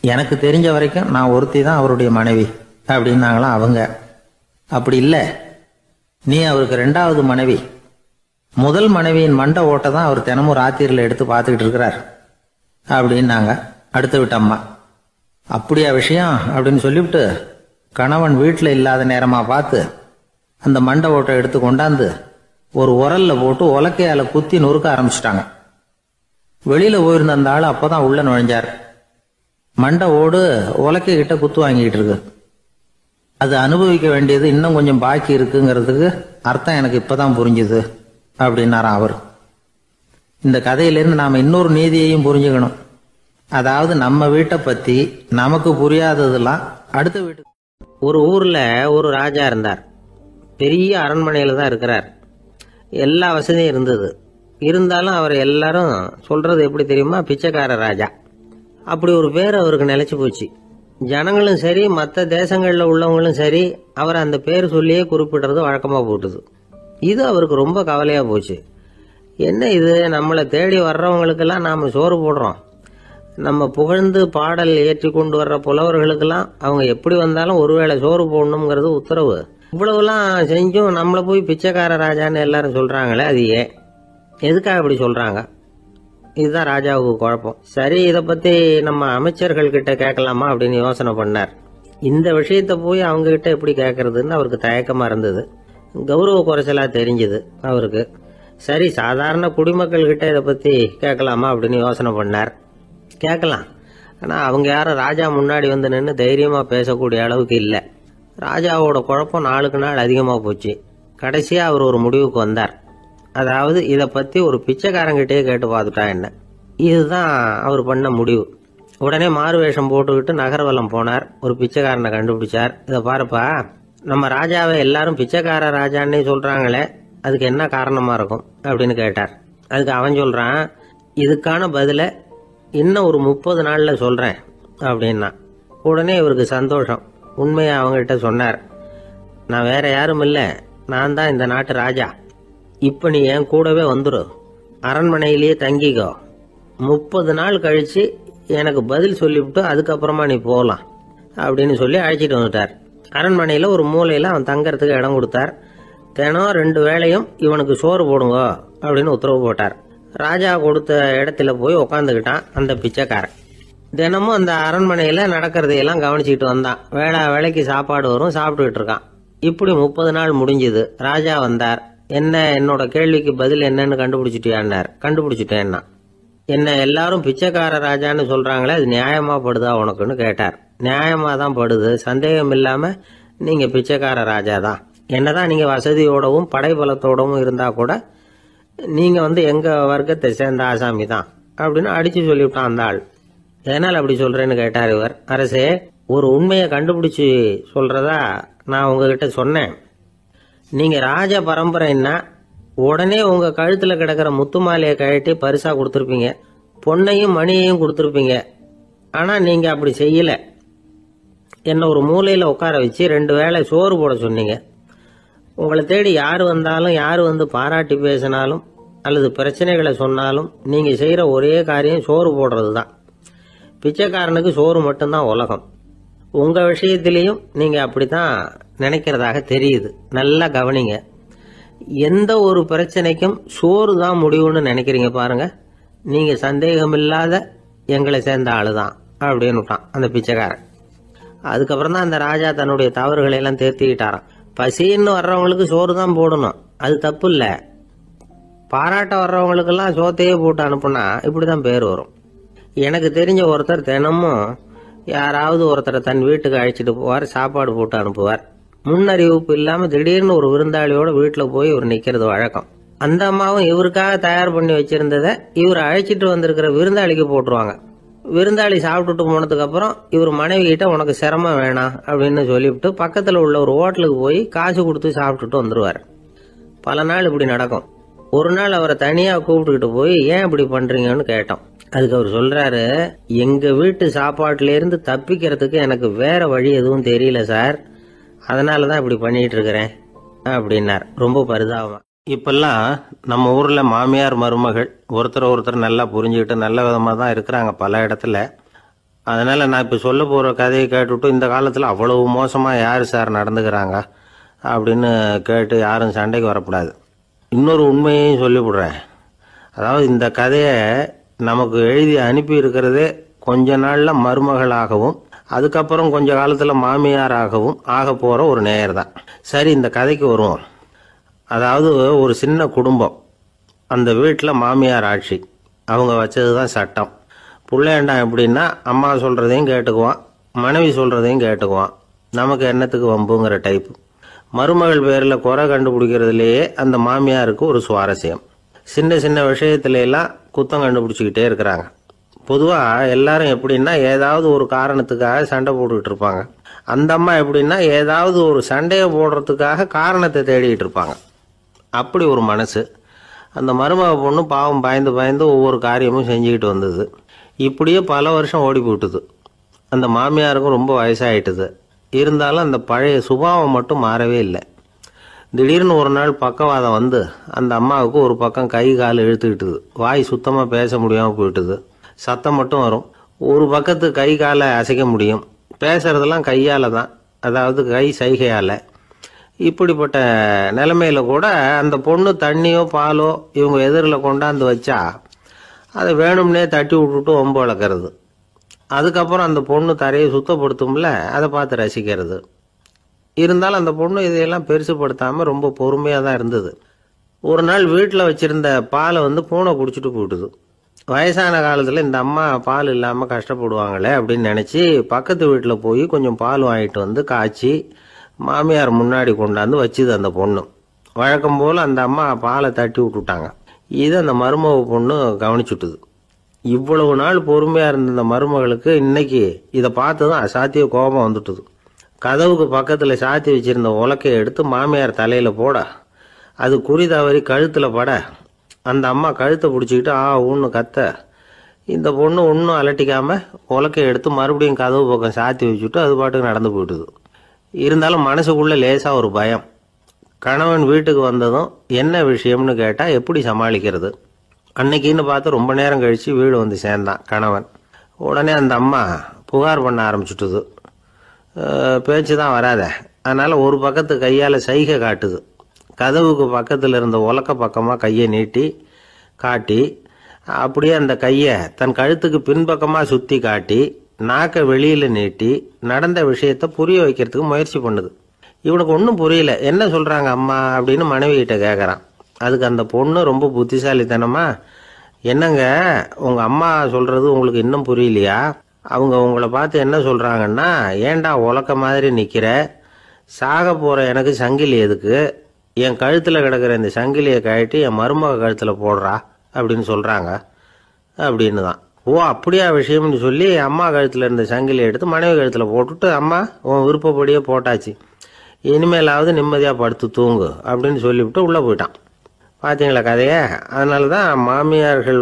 எனக்கு தெரிஞ்ச வரைக்கும் நான் ஒருத்தி தான் அவருடைய மனைவி அப்படின்னாங்களாம் அவங்க. அப்படி இல்லை, நீ அவருக்கு 2வது மனைவி. முதல் மனைவியின் மண்டை ஓட்டை தான் அவர் தினமும் ராத்திரியில் எடுத்து பார்த்துக்கிட்டு இருக்கிறார் அப்படின்னாங்க அடுத்த வீட்டு அம்மா. அப்படியா விஷயம் அப்படின்னு சொல்லிவிட்டு கணவன் வீட்டில் இல்லாத நேரமா பார்த்து அந்த மண்டை ஓட்டை எடுத்து கொண்டாந்து ஒரு உரல்ல போட்டு உலக்கையால குத்தி நொறுக்க ஆரம்பிச்சிட்டாங்க. வெளியில போயிருந்த அந்த ஆள் அப்பதான் உள்ள நுழைஞ்சார். மண்டை ஓடு உலக்கை கிட்ட குத்து வாங்கிட்டு இருக்கு. அது அனுபவிக்க வேண்டியது இன்னும் கொஞ்சம் பாக்கி இருக்குங்கிறதுக்கு அர்த்தம் எனக்கு இப்பதான் புரிஞ்சுது அப்படின்னாராம் அவர். இந்த கதையிலிருந்து நாம இன்னொரு நீதியையும் புரிஞ்சுக்கணும். அதாவது நம்ம வீட்டை பத்தி நமக்கு புரியாததெல்லாம் அடுத்த வீட்டுக்கு. ஒரு ஊர்ல ஒரு ராஜா இருந்தார். பெரிய அரண்மனையில தான் இருக்கிறார். எல்லா வசதியும் இருந்தது. இருந்தாலும் அவர் எல்லாரும் சொல்றது எப்படி தெரியுமா, பிச்சைக்கார ராஜா. அப்படி ஒரு பேர் அவருக்கு நிலைச்சு போச்சு. ஜனங்களும் சரி, மற்ற தேசங்களில் உள்ளவங்களும் சரி, அவர் அந்த பேர் சொல்லியே குறிப்பிடுறது வழக்கமா போட்டுது. இது அவருக்கு ரொம்ப கவலையா போச்சு. என்ன இது, நம்மளை தேடி வர்றவங்களுக்கெல்லாம் நாம சோறு போடுறோம், நம்ம புகழ்ந்து பாடல் ஏற்றி கொண்டு வர்ற புலவர்களுக்கெல்லாம் அவங்க எப்படி வந்தாலும் ஒருவேளை சோறு போடணுங்கிறது உத்தரவு. இவ்வளவுலாம் செஞ்சும் நம்மளை போய் பிச்சைக்கார ராஜான்னு எல்லாரும் சொல்றாங்களே, அது ஏன், எதுக்காக அப்படி சொல்றாங்க? இதுதான் ராஜாவுக்கு குழப்பம். சரி, இதை பத்தி நம்ம அமைச்சர்கள் கிட்ட கேட்கலாமா அப்படின்னு யோசனை பண்ணார். இந்த விஷயத்த போய் அவங்க கிட்ட எப்படி கேட்கறதுன்னு அவருக்கு தயக்கமா இருந்தது. கௌரவ குறைச்சலா தெரிஞ்சது அவருக்கு. சரி, சாதாரண குடிமக்கள் கிட்ட இதை பத்தி கேட்கலாமா அப்படின்னு யோசனை பண்ணார். கேட்கலாம், ஆனா அவங்க யாரும் ராஜா முன்னாடி வந்து நின்று தைரியமா பேசக்கூடிய அளவுக்கு இல்லை. ராஜாவோட குழப்பம் நாளுக்கு நாள் அதிகமா போச்சு. கடைசியா அவர் ஒரு முடிவுக்கு வந்தார். அதாவது இதை பத்தி ஒரு பிச்சைக்காரங்கிட்டே கேட்டு பார்த்துட்டா என்ன. இதுதான் அவர் பண்ண முடிவு. உடனே மாறு வேஷம் போட்டுக்கிட்டு நகர்வலம் போனார். ஒரு பிச்சைக்காரனை கண்டுபிடிச்சார். இதை பாருப்பா, நம்ம ராஜாவை எல்லாரும் பிச்சைக்கார ராஜான்னே சொல்றாங்களே, அதுக்கு என்ன காரணமா இருக்கும் அப்படின்னு கேட்டார். அதுக்கு அவன் சொல்றான், இதுக்கான பதில இன்னும் ஒரு 30 நாள்ல சொல்றேன் அப்படின்னா. உடனே இவருக்கு சந்தோஷம். உண்மையை அவங்ககிட்ட சொன்னார். நான் வேற யாரும் இல்லை, நான் தான் இந்த நாட்டு ராஜா. இப்ப நீ என் கூடவே வந்துரு, அரண்மனையிலேயே தங்கிக்கோ. 30 நாள் கழிச்சு எனக்கு பதில் சொல்லிவிட்டு அதுக்கப்புறமா நீ போகலாம் அப்படின்னு சொல்லி அழைச்சிட்டு வந்துட்டார். அரண்மனையில் ஒரு மூலையில் அவன் தங்கறதுக்கு இடம் கொடுத்தார். தினம் 2 வேளையும் இவனுக்கு சோறு போடுங்க அப்படின்னு உத்தரவு போட்டார். ராஜா கொடுத்த இடத்துல போய் உக்காந்துக்கிட்டான் அந்த பிச்சைக்காரன். தினமும் அந்த அரண்மனையில் நடக்கிறதையெல்லாம் கவனிச்சுக்கிட்டு வந்தான். வேளைக்கு சாப்பாடு வரும், சாப்பிட்டுக்கிட்டு இருக்கான். இப்படி 30 நாள் முடிஞ்சுது. ராஜா வந்தார். என்னோட கேள்விக்கு பதில் என்னன்னு கண்டுபிடிச்சிட்டியான்னார். கண்டுபிடிச்சிட்டேன்னா. என்ன எல்லாரும் பிச்சைக்கார ராஜான்னு சொல்றாங்களே, அது நியாயமா படுதா உனக்குன்னு கேட்டார். நியாயமா தான் படுது, சந்தேகம் இல்லாம நீங்க பிச்சைக்கார ராஜா தான். என்னதான் நீங்க வசதியோடவும் படைபலத்தோடவும் இருந்தா கூட நீங்க எங்க வர்க்கத்தை சேர்ந்த ஆசாமி தான் அப்படின்னு அடிச்சு சொல்லிவிட்டான் அந்த ஆள். எதனால் அப்படி சொல்றேன்னு கேட்டார் இவர். அரசே, ஒரு உண்மையை கண்டுபிடிச்சு சொல்றதா நான் உங்ககிட்ட சொன்னேன். நீங்க ராஜ பரம்பரைன்னா உடனே உங்க கழுத்துல கிடக்கிற முத்து மாலையை கழட்டி பரிசா கொடுத்துருப்பீங்க, பொன்னையும் மணியையும் கொடுத்துருப்பீங்க. ஆனா நீங்க அப்படி செய்யல. என்ன ஒரு மூலையில உட்கார வச்சு 2 வேளை சோறு போட சொன்னீங்க. உங்களை தேடி யார் வந்தாலும், யார் பாராட்டி பேசினாலும் அல்லது பிரச்சனைகளை சொன்னாலும் நீங்க செய்யற ஒரே காரியம் சோறு போடுறது தான். பிச்சைக்காரனுக்கு சோறு மட்டும்தான் உலகம். உங்க விஷயத்திலையும் நீங்க அப்படித்தான் நினைக்கிறதாக தெரியுது. நல்லா கவனிங்க. எந்த ஒரு பிரச்சனைக்கும் சோறு தான் முடிவுன்னு நினைக்கிறீங்க பாருங்க. நீங்க சந்தேகமில்லாத எங்களை சேர்ந்த ஆளுதான் அப்படின்னு விட்டான் அந்த பிச்சைக்காரன். அதுக்கப்புறம் தான் அந்த ராஜா தன்னுடைய தவறுகளை எல்லாம் தேர்த்திக்கிட்டாராம். பசின்னு வர்றவங்களுக்கு சோறு தான் போடணும், அது தப்பு இல்லை. பாராட்ட வர்றவங்களுக்கெல்லாம் சோத்தையே போட்டு அனுப்புனா இப்படிதான் பேர் வரும். எனக்கு தெரிஞ்ச ஒருத்தர் தினமும் யாராவது ஒருத்தரை தன் வீட்டுக்கு அழைச்சிட்டு போவார், சாப்பாடு போட்டு அனுப்புவார். முன்னறிவிப்பு இல்லாம திடீர்னு ஒரு விருந்தாளியோட வீட்டில் போய் இவர் நிக்கிறது வழக்கம். அந்த அம்மாவும் இவருக்காக தயார் பண்ணி வச்சிருந்ததை இவர் அழைச்சிட்டு வந்திருக்கிற விருந்தாளிக்கு போட்டுருவாங்க. விருந்தாளி சாப்பிட்டுட்டு போனதுக்கு அப்புறம் இவர் மனைவி கிட்ட உனக்கு சிரமம் வேணாம் அப்படின்னு சொல்லிவிட்டு பக்கத்துல உள்ள ஒரு ஹோட்டலுக்கு போய் காசு கொடுத்து சாப்பிட்டுட்டு வந்துருவார். பல நாள் இப்படி நடக்கும். ஒரு நாள் அவரை தனியா கூப்பிட்டுக்கிட்டு போய் ஏன் இப்படி பண்றீங்கன்னு கேட்டோம். அதுக்கு அவர் சொல்றாரு, எங்க வீட்டு சாப்பாட்டுல இருந்து தப்பிக்கிறதுக்கு எனக்கு வேற வழி எதுவும் தெரியல சார், அதனாலதான் இப்படி பண்ணிட்டு இருக்கிறேன் அப்படின்னார். ரொம்ப பரிதாபமா. இப்பெல்லாம் நம்ம ஊர்ல மாமியார் மருமகள் ஒருத்தர் நல்லா புரிஞ்சுக்கிட்டு நல்ல விதமா தான் இருக்கிறாங்க பல இடத்துல. அதனால நான் இப்ப சொல்ல போற கதையை கேட்டுவிட்டு இந்த காலத்துல அவ்வளவு மோசமா யாரு சார் நடந்துக்கிறாங்க அப்படின்னு கேட்டு யாரும் சண்டைக்கு வரக்கூடாது. இன்னொரு உண்மையையும் சொல்லிவிடுறேன். அதாவது இந்த கதையை நமக்கு எழுதி அனுப்பி இருக்கிறதே கொஞ்ச நாள்ல மருமகளாகவும் அதுக்கப்புறம் கொஞ்ச காலத்துல மாமியாராகவும் ஆக போற ஒரு நேயர் தான். சரி, இந்த கதைக்கு வருவோம். அதாவது ஒரு சின்ன குடும்பம், அந்த வீட்டில் மாமியார் ஆட்சி, அவங்க வச்சதுதான் சட்டம். பிள்ளையண்டான் எப்படின்னா அம்மா சொல்றதையும் கேட்டுக்குவான், மனைவி சொல்றதையும் கேட்டுக்குவான், நமக்கு என்னத்துக்கு வம்புங்கிற டைப்பு. மருமகள் பேரில் குறை கண்டுபிடிக்கிறதுலேயே அந்த மாமியாருக்கு ஒரு சுவாரஸ்யம். சின்ன சின்ன விஷயத்துல எல்லாம் குத்தம் கண்டுபிடிச்சிக்கிட்டே இருக்கிறாங்க. பொதுவாக எல்லாரும் எப்படின்னா ஏதாவது ஒரு காரணத்துக்காக சண்டை போட்டுக்கிட்டு இருப்பாங்க. அந்த அம்மா எப்படின்னா ஏதாவது ஒரு சண்டையை போடுறதுக்காக காரணத்தை தேடிக்கிட்டு இருப்பாங்க. அப்படி ஒரு மனசு. அந்த மருமக பொண்ணு பாவம் பயந்து பயந்து ஒவ்வொரு காரியமும் செஞ்சுக்கிட்டு வந்தது. இப்படியே பல வருஷம் ஓடி போட்டுது. அந்த மாமியாருக்கும் ரொம்ப வயசாயிட்டுது. இருந்தாலும் அந்த பழைய சுபாவம் மட்டும் மாறவே இல்லை. திடீர்னு ஒரு நாள் பக்கவாதம் வந்து அந்த அம்மாவுக்கு ஒரு பக்கம் கை கால் இழுத்துக்கிட்டுது. வாய் சுத்தமாக பேச முடியாமல் போயிட்டுது. சத்தம் மட்டும் வரும். ஒரு பக்கத்து கை காலை அசைக்க முடியும். பேசுறதெல்லாம் கையால் தான், அதாவது கை சைகையால். இப்படிப்பட்ட நிலைமையில கூட அந்த பொண்ணு தண்ணியோ பாலோ இவங்க எதிரில் கொண்டாந்து வச்சா அதை வேணும்னே தட்டி விட்டுட்டு ஒம்பு வளர்க்கறது. அதுக்கப்புறம் அந்த பொண்ணு தரையை சுத்தப்படுத்தும்ல, அதை பார்த்து ரசிக்கிறது. இருந்தாலும் அந்த பொண்ணு இதையெல்லாம் பெருசுப்படுத்தாமல் ரொம்ப பொறுமையாக தான் இருந்தது. ஒரு நாள் வீட்டில் வச்சிருந்த பாலை பூனை குடிச்சிட்டு போயிட்டுது. வயசான காலத்தில் இந்த அம்மா பால் இல்லாமல் கஷ்டப்படுவாங்களே அப்படின்னு நினச்சி பக்கத்து வீட்டில் போய் கொஞ்சம் பால் வாங்கிட்டு காய்ச்சி மாமியார் முன்னாடி கொண்டாந்து வச்சுது அந்த பொண்ணு. வழக்கம் போல் அந்த அம்மா பாலை தட்டி விட்டுட்டாங்க. இது அந்த மருமக பொண்ணு கவனிச்சுட்டுது. இவ்வளவு நாள் பொறுமையாக இருந்த இந்த மருமகளுக்கு இன்னைக்கு இதை பார்த்து தான் அசாத்திய கோபம் வந்துட்டுது. கதவுக்கு பக்கத்தில் சாத்தி வச்சிருந்த உலக்கையை எடுத்து மாமியார் தலையில் போட, அது குறி தவறி கழுத்தில் பட, அந்த அம்மா கழுத்தை பிடிச்சிக்கிட்டு ஊன்னு கத்த, இந்த பொண்ணு ஒன்றும் அலட்டிக்காமல் உலக்கையை எடுத்து மறுபடியும் கதவு பக்கம் சாத்தி வச்சுட்டு அது பாட்டுக்கு நடந்து போயிட்டுது. இருந்தாலும் மனசுக்குள்ளே லேசாக ஒரு பயம். கணவன் வீட்டுக்கு வந்ததும் என்ன விஷயம்னு கேட்டால் எப்படி சமாளிக்கிறது. அன்னைக்குன்னு பார்த்து ரொம்ப நேரம் கழித்து வீடு சேர்ந்தான் கணவன். உடனே அந்த அம்மா புகார் பண்ண ஆரம்பிச்சுட்டுது. பேச்சு தான் வராத. அதனால் ஒரு பக்கத்து கையால் சைகை காட்டுது. கதவுக்கு பக்கத்தில் இருந்த உலக்க பக்கமாக கையை நீட்டி காட்டி அப்படியே அந்த கையை தன் கழுத்துக்கு பின்பக்கமாக சுற்றி காட்டி நாக்கை வெளியில் நீட்டி நடந்த விஷயத்தை புரிய வைக்கிறதுக்கு முயற்சி பண்ணுது. இவனுக்கு ஒன்றும் புரியல. என்ன சொல்கிறாங்க அம்மா அப்படின்னு மனைவிகிட்ட கேட்குறான். அதுக்கு அந்த பொண்ணு ரொம்ப புத்திசாலித்தனமா, என்னங்க உங்கள் அம்மா சொல்கிறது உங்களுக்கு இன்னும் புரியலையா? அவங்க உங்களை பார்த்து என்ன சொல்கிறாங்கன்னா, ஏண்டா உலக்க மாதிரி நிற்கிற, சாக போகிற எனக்கு சங்கிலி எதுக்கு, என் கழுத்தில் கிடக்கிற இந்த சங்கிலியை கழட்டி என் மருமக கழுத்தில் போடுறா அப்படின்னு சொல்கிறாங்க அப்படின்னு தான். ஓ அப்படியா விஷயம்னு சொல்லி அம்மா கழுத்தில் இருந்த சங்கிலியை எடுத்து மனைவி கழுத்தில் போட்டுட்டு, அம்மா உன் விருப்பப்படியே போட்டாச்சு, இனிமேலாவது நிம்மதியாக படுத்து தூங்கு அப்படின்னு சொல்லிவிட்டு உள்ளே போயிட்டான். பார்த்தீங்களா கதையை? அதனால தான் மாமியார்கள்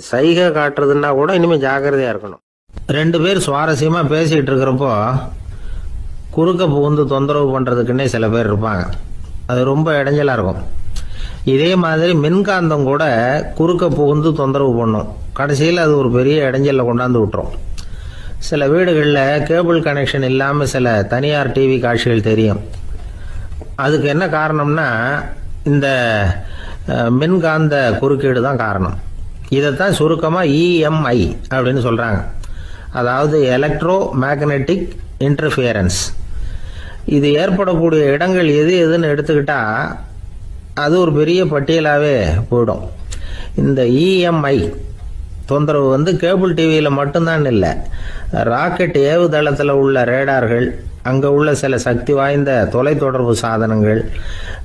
சைகை காட்டுறதுன்னா கூட இனிமேல் ஜாக்கிரதையாக இருக்கணும். 2 பேர் சுவாரஸ்யமாக பேசிகிட்டு இருக்கிறப்போ குறுக்க புகுந்து தொந்தரவு பண்ணுறதுக்குன்னே சில பேர் இருப்பாங்க. அது ரொம்ப இடைஞ்சலாக இருக்கும். இதே மாதிரி மின்காந்தம் கூட குறுக்க புகுந்து தொந்தரவு பண்ணும். கடைசியில் அது ஒரு பெரிய இடைஞ்சலில் கொண்டாந்து விட்டுரும். சில வீடுகளில் கேபிள் கனெக்ஷன் இல்லாமல் சில தனியார் டிவி காட்சிகள் தெரியும். அதுக்கு என்ன காரணம்னா இந்த மின்காந்த குறுக்கீடு தான் காரணம். இதைத்தான் சுருக்கமாக EMI அப்படின்னு சொல்கிறாங்க. அதாவது எலக்ட்ரோ மேக்னெட்டிக் இன்டர்ஃபியரன்ஸ். இது ஏற்படக்கூடிய இடங்கள் எது எதுன்னு எடுத்துக்கிட்டா அது ஒரு பெரிய பட்டியலாகவே போயிடும். இந்த EMI தொந்தரவு கேபிள் டிவியில் மட்டும்தான் இல்லை, ராக்கெட் ஏவுதளத்தில் உள்ள ரேடார்கள், அங்கே உள்ள சில சக்தி வாய்ந்த தொலைத்தொடர்பு சாதனங்கள்,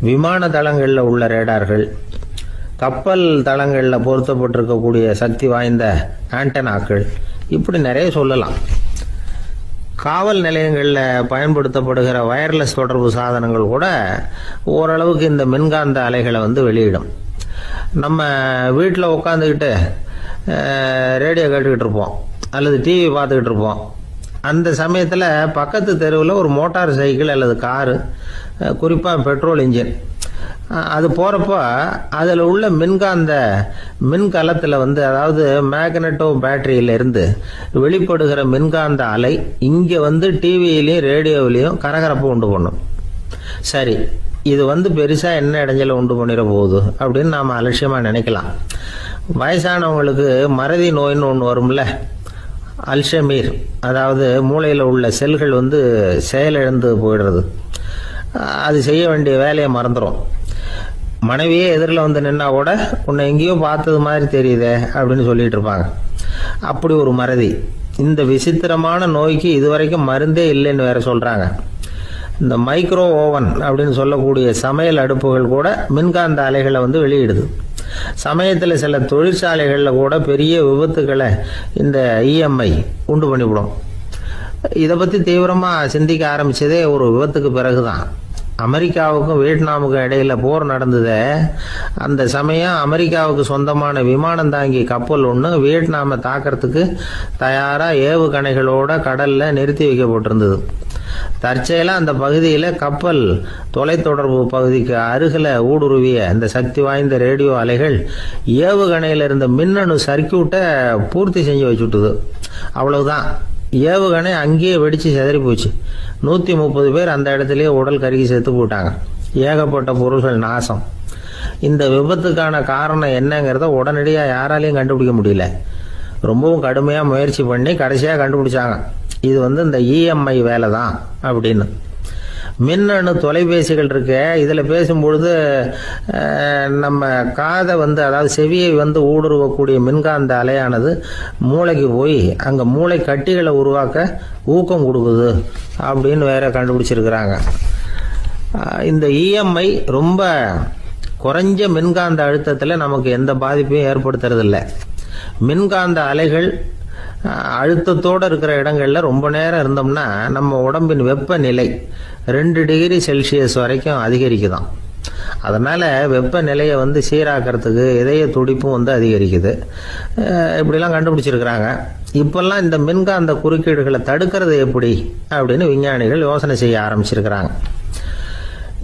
விமான தளங்களில் உள்ள ரேடார்கள், கப்பல் தளங்களில் பொருத்தப்பட்டிருக்கக்கூடிய சக்தி வாய்ந்த ஆண்டனாக்கள், இப்படி நிறைய சொல்லலாம். காவல் நிலையங்களில் பயன்படுத்தப்படுகிற வயர்லெஸ் தொடர்பு சாதனங்கள் கூட ஓரளவுக்கு இந்த மின்காந்த அலைகளை வெளியிடும். நம்ம வீட்டில் உட்காந்துக்கிட்டு ரேடியோ கேட்டுக்கிட்டு இருப்போம் அல்லது டிவி பார்த்துக்கிட்டு இருப்போம். அந்த சமயத்தில் பக்கத்து தெருவில் ஒரு மோட்டார் சைக்கிள் அல்லது காரு, குறிப்பாக பெட்ரோல் இன்ஜின், அது போகிறப்போ அதில் உள்ள மின்கலத்தில் அதாவது மேக்னட்டோ பேட்டரியிலிருந்து வெளிப்படுகிற மின்காந்த அலை இங்கே டிவியிலையும் ரேடியோவிலையும் கரகரப்பு உண்டு பண்ணும். சரி, இது பெருசாக என்ன இடைஞ்சலை உண்டு பண்ணிட போகுது அப்படின்னு நாம் அலட்சியமாக நினைக்கலாம். வயசானவங்களுக்கு மறதி நோயின்னு ஒன்று வரும்ல, அல்ஷமீர், அதாவது மூளையில் உள்ள செல்கள் செயலிழந்து போயிடுறது. அது செய்ய வேண்டிய வேலையை மறந்துடும். மனைவியே எதிரில் நின்னா கூட உன்னை எங்கேயோ பார்த்தது மாதிரி தெரியுதே அப்படின்னு சொல்லிட்டு இருப்பாங்க. அப்படி ஒரு மறதி. இந்த விசித்திரமான நோய்க்கு இதுவரைக்கும் மருந்தே இல்லைன்னு வேற சொல்றாங்க. இந்த மைக்ரோ ஓவன் அப்படின்னு சொல்லக்கூடிய சமையல் அடுப்புகள் கூட மின்காந்த அலைகளை வெளியிடுது. சமயத்தில் சில தொழிற்சாலைகளில் கூட பெரிய விபத்துக்களை இந்த EMI உண்டு பண்ணிவிடும். இதை பற்றி தீவிரமாக சிந்திக்க ஆரம்பித்ததே ஒரு விபத்துக்கு பிறகுதான். அமெரிக்காவுக்கும் வியட்நாமுக்கும் இடையில போர் நடந்தது. அந்த சமயம் அமெரிக்காவுக்கு சொந்தமான விமானம் தாங்கி கப்பல் ஒன்று வியட்நாமை தாக்கிறதுக்கு தயாராக ஏவுகணைகளோட கடலில் நிறுத்தி வைக்கப்பட்டிருந்தது. தற்செயலாக அந்த பகுதியில் கப்பல் தொலைத்தொடர்பு பகுதிக்கு அருகில் ஊடுருவிய இந்த சக்தி வாய்ந்த ரேடியோ அலைகள் ஏவுகணையில் இருந்த மின்னணு சர்க்கியூட்டை பூர்த்தி செஞ்சு வச்சுட்டுது. அவ்வளவுதான், ஏவுகணை அங்கேயே வெடிச்சு செதறி போச்சு. 130 பேர் அந்த இடத்துலயே உடல் கருகி செத்து போட்டாங்க. ஏகப்பட்ட பொருள்கள் நாசம். இந்த விபத்துக்கான காரணம் என்னங்கிறத உடனடியாக யாராலையும் கண்டுபிடிக்க முடியல. ரொம்பவும் கடுமையாக முயற்சி பண்ணி கடைசியாக கண்டுபிடிச்சாங்க. இது இந்த EMI வேலை தான் அப்படின்னு. மின்னணு தொலைபேசிகள் இருக்கு. இதில் பேசும்பொழுது நம்ம காதை அதாவது செவியை ஊடுருவக்கூடிய மின்காந்த அலையானது மூளைக்கு போய் அங்கே மூளை கட்டிகளை உருவாக்க ஊக்கம் கொடுக்குது அப்படின்னு வேற கண்டுபிடிச்சிருக்கிறாங்க. இந்த EMI ரொம்ப குறைஞ்ச மின்காந்த அழுத்தத்தில் நமக்கு எந்த பாதிப்பையும் ஏற்படுத்துறதில்லை. மின்காந்த அலைகள் அழுத்தத்தோடு இருக்கிற இடங்கள்ல ரொம்ப நேரம் இருந்தோம்னா நம்ம உடம்பின் வெப்பநிலை 2 டிகிரி செல்சியஸ் வரைக்கும் அதிகரிக்குதாம். அதனால வெப்பநிலையை சீராக்கிறதுக்கு இதய துடிப்பும் அதிகரிக்குது. இப்படிலாம் கண்டுபிடிச்சிருக்கிறாங்க. இப்பெல்லாம் இந்த மின்காந்த குறுக்கீடுகளை தடுக்கிறது எப்படி அப்படின்னு விஞ்ஞானிகள் யோசனை செய்ய ஆரம்பிச்சிருக்கிறாங்க.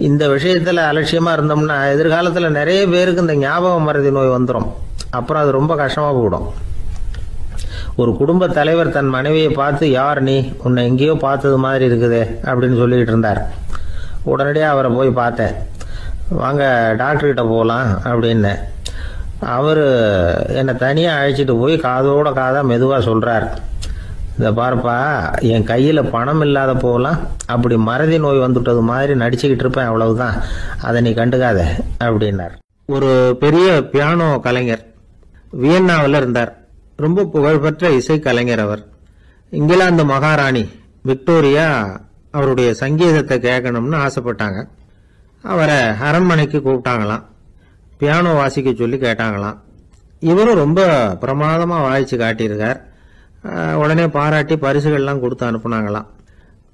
இந்த விஷயத்துல அலட்சியமா இருந்தோம்னா எதிர்காலத்தில் நிறைய பேருக்கு இந்த ஞாபக மறதி நோய் வந்துடும். அப்புறம் அது ரொம்ப கஷ்டமா போயிடும். ஒரு குடும்ப தலைவர் தன் மனைவியை பார்த்து, யார் நீ, உன்னை எங்கேயோ பார்த்தது மாதிரி இருக்குதே அப்படின்னு சொல்லிட்டு இருந்தார். உடனடியாக அவரை போய் பார்த்தேன். வாங்க டாக்டர்கிட்ட போகலாம் அப்படின்னு. அவர் என்னை தனியாக அழைச்சிட்டு போய் காதோட காதாக மெதுவாக சொல்கிறார், இதை பாருப்பா, என் கையில் பணம் இல்லாத போகலாம், அப்படி மறதி நோய் வந்துட்டது மாதிரி நடிச்சுக்கிட்டு இருப்பேன், அவ்வளவுதான், அதை நீ கண்டுக்காத அப்படின்னார். ஒரு பெரிய பியானோ கலைஞர் வியன்னாவில் இருந்தார். ரொம்ப புகழ்பெற்ற இசை கலைஞர் அவர். இங்கிலாந்து மகாராணி விக்டோரியா அவருடைய சங்கீதத்தை கேட்கணும்னு ஆசைப்பட்டாங்க. அவரை அரண்மனைக்கு கூப்பிட்டாங்களாம். பியானோ வாசிக்க சொல்லி கேட்டாங்களாம். இவரும் ரொம்ப பிரமாதமாக வாய்ச்சி காட்டியிருக்கார். உடனே பாராட்டி பரிசுகள்லாம் கொடுத்து அனுப்புனாங்களாம்.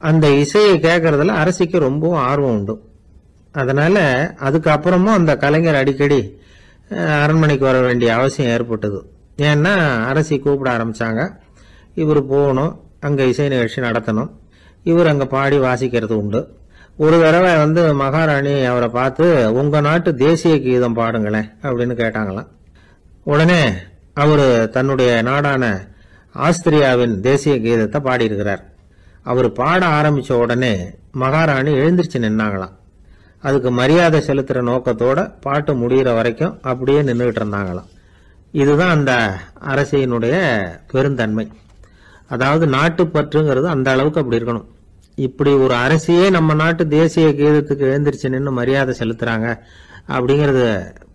அந்த இசையை கேட்கறதுல அரசிக்கு ரொம்பவும் ஆர்வம் உண்டு. அதனால அதுக்கப்புறமும் அந்த கலைஞர் அடிக்கடி அரண்மனைக்கு வர வேண்டிய அவசியம் ஏற்பட்டது. ஏன்னா அரசி கூப்பிட ஆரம்பிச்சாங்க. இவர் போகணும், அங்கே இசை நிகழ்ச்சி நடத்தணும். இவர் அங்கே பாடி வாசிக்கிறது உண்டு. ஒரு தடவை மகாராணி அவரை பார்த்து, உங்க நாட்டு தேசிய கீதம் பாடுங்களேன் அப்படின்னு கேட்டாங்களாம். உடனே அவர் தன்னுடைய நாடான ஆஸ்திரியாவின் தேசிய கீதத்தை பாடியிருக்கிறார். அவர் பாட ஆரம்பிச்ச உடனே மகாராணி எழுந்திருச்சு நின்னாங்களாம். அதுக்கு மரியாதை செலுத்துற நோக்கத்தோட பாட்டு முடிகிற வரைக்கும் அப்படியே நின்றுகிட்டு இருந்தாங்களாம். இதுதான் அந்த அரசியினுடைய பெருந்தன்மை. அதாவது நாட்டுப்பற்றுங்கிறது அந்த அளவுக்கு அப்படி இருக்கணும். இப்படி ஒரு அரசியே நம்ம நாட்டு தேசிய கீதத்துக்கு எழுந்திருச்சு நின்று மரியாதை செலுத்துறாங்க அப்படிங்கறத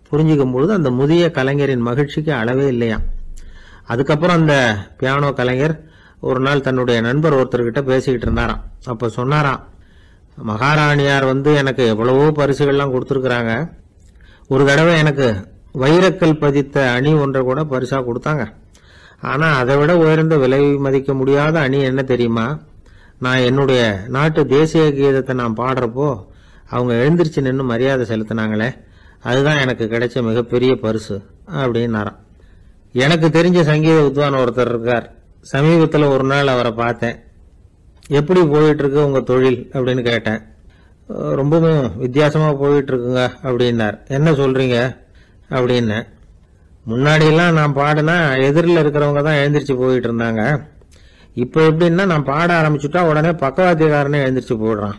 புரிஞ்சுக்கும் பொழுது அந்த முதிய கலைஞரின் மகிழ்ச்சிக்கு அளவே இல்லையாம். அதுக்கப்புறம் அந்த பியானோ கலைஞர் ஒரு நாள் தன்னுடைய நண்பர் ஒருத்தர்கிட்ட பேசிக்கிட்டு இருந்தாராம். அப்ப சொன்னாராம், மகாராணியார் எனக்கு எவ்வளவோ பரிசுகள்லாம் கொடுத்துருக்குறாங்க. ஒரு தடவை எனக்கு வைரக்கல் பதித்த அணி ஒன்றை கூட பரிசா கொடுத்தாங்க. ஆனா அதை விட உயர்ந்த விலை மதிக்க முடியாத அணி என்ன தெரியுமா? நான் என்னுடைய நாட்டு தேசிய கீதத்தை நான் பாடுறப்போ அவங்க எழுந்திருச்சு நின்று மரியாதை செலுத்தினாங்களே, அதுதான் எனக்கு கிடைச்ச மிகப்பெரிய பரிசு அப்படின்னாராம். எனக்கு தெரிஞ்ச சங்கீத வித்வான் ஒருத்தர் இருக்கார். சமீபத்தில் ஒரு நாள் அவரை பார்த்தேன். எப்படி போயிட்டு இருக்கு உங்க தொழில் அப்படின்னு கேட்டேன். ரொம்பவும் வித்தியாசமா போயிட்டு இருக்குங்க அப்படின்னார். என்ன சொல்றீங்க அப்படின்னு. முன்னாடியெல்லாம் நான் பாடினா எதிரில் இருக்கிறவங்க தான் எழுந்திரிச்சு போயிட்டு இருந்தாங்க. இப்போ எப்படின்னா நான் பாட ஆரம்பிச்சுட்டா உடனே பக்கவாத்தியக்காரனே எழுந்திரிச்சு போயிடுறான்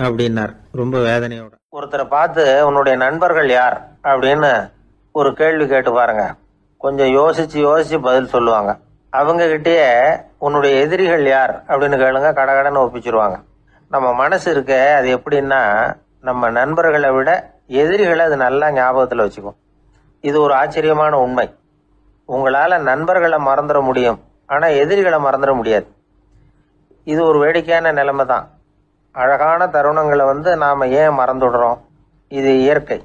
அப்படின்னார் ரொம்ப வேதனையோட. ஒருத்தரை பார்த்து உன்னுடைய நண்பர்கள் யார் அப்படின்னு ஒரு கேள்வி கேட்டு பாருங்க. கொஞ்சம் யோசிச்சு யோசிச்சு பதில் சொல்லுவாங்க. அவங்க கிட்டயே உன்னுடைய எதிரிகள் யார் அப்படின்னு கேளுங்க, கடகடன்னு ஒப்பிச்சிருவாங்க. நம்ம மனசு இருக்க அது எப்படின்னா, நம்ம நண்பர்களை விட எதிரிகளை அது நல்லா ஞாபகத்தில் வச்சுக்கும். இது ஒரு ஆச்சரியமான உண்மை. உங்களால நண்பர்களை மறந்துட முடியும், ஆனா எதிரிகளை மறந்துட முடியாது. இது ஒரு வேடிக்கையான நிலைமை தான். அழகான தருணங்களை நாம ஏன் மறந்துடுறோம்? இது இயற்கை.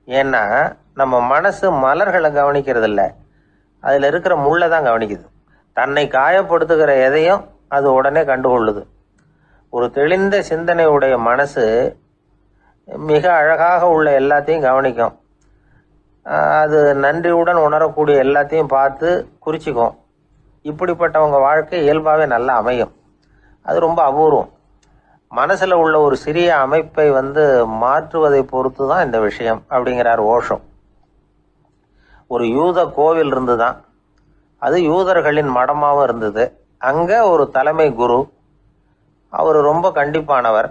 ஏன்னா நம்ம மனசு மலர்களை கவனிக்கிறது இல்லை, அதுல இருக்கிற முள்ளை தான் கவனிக்குது. தன்னை காயப்படுத்துகிற எதையும் அது உடனே கண்டுகொள்ளுது. ஒரு தெளிந்த சிந்தனையுடைய மனசு மிக அழகாக உள்ள எல்லாத்தையும் கவனிக்கும். அது நன்றியுடன் உணரக்கூடிய எல்லாத்தையும் பார்த்து குறிச்சிக்கும். இப்படிப்பட்டவங்க வாழ்க்கை இயல்பாகவே நல்லா அமையும். அது ரொம்ப அபூர்வம். மனசுல உள்ள ஒரு சிறிய அமைப்பை மாற்றுவதை பொறுத்து தான் இந்த விஷயம் அப்படிங்கிறார் ஓஷோ. ஒரு யூத கோவில் இருந்துதான், அது யூதர்களின் மடமாவும் இருந்தது. அங்க ஒரு தலைமை குரு, அவர் ரொம்ப கண்டிப்பானவர்.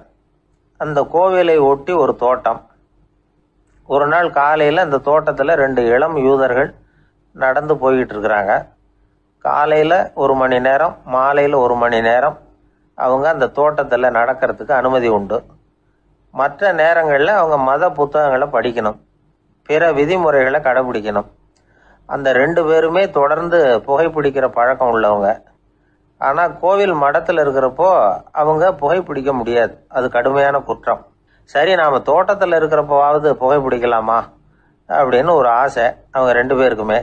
அந்த கோவிலை ஒட்டி ஒரு தோட்டம். ஒரு நாள் காலையில அந்த தோட்டத்துல 2 இளம் யூதர்கள் நடந்து போய்கிட்டு இருக்கிறாங்க. காலையில 1 மணி நேரம், மாலையில 1 மணி நேரம் அவங்க அந்த தோட்டத்துல நடக்கிறதுக்கு அனுமதி உண்டு. மற்ற நேரங்கள்ல அவங்க மத புத்தகங்களை படிக்கணும், பிற விதிமுறைகளை கடைபிடிக்கணும். அந்த 2 பேருமே தொடர்ந்து புகைப்பிடிக்கிற பழக்கம் உள்ளவங்க. ஆனா கோவில் மடத்துல இருக்கிறப்போ அவங்க புகைப்பிடிக்க முடியாது, அது கடுமையான குற்றம். சரி, நாம தோட்டத்துல இருக்கிறப்போவாவது புகைப்பிடிக்கலாமா அப்படின்னு ஒரு ஆசை அவங்க 2 பேருக்குமே.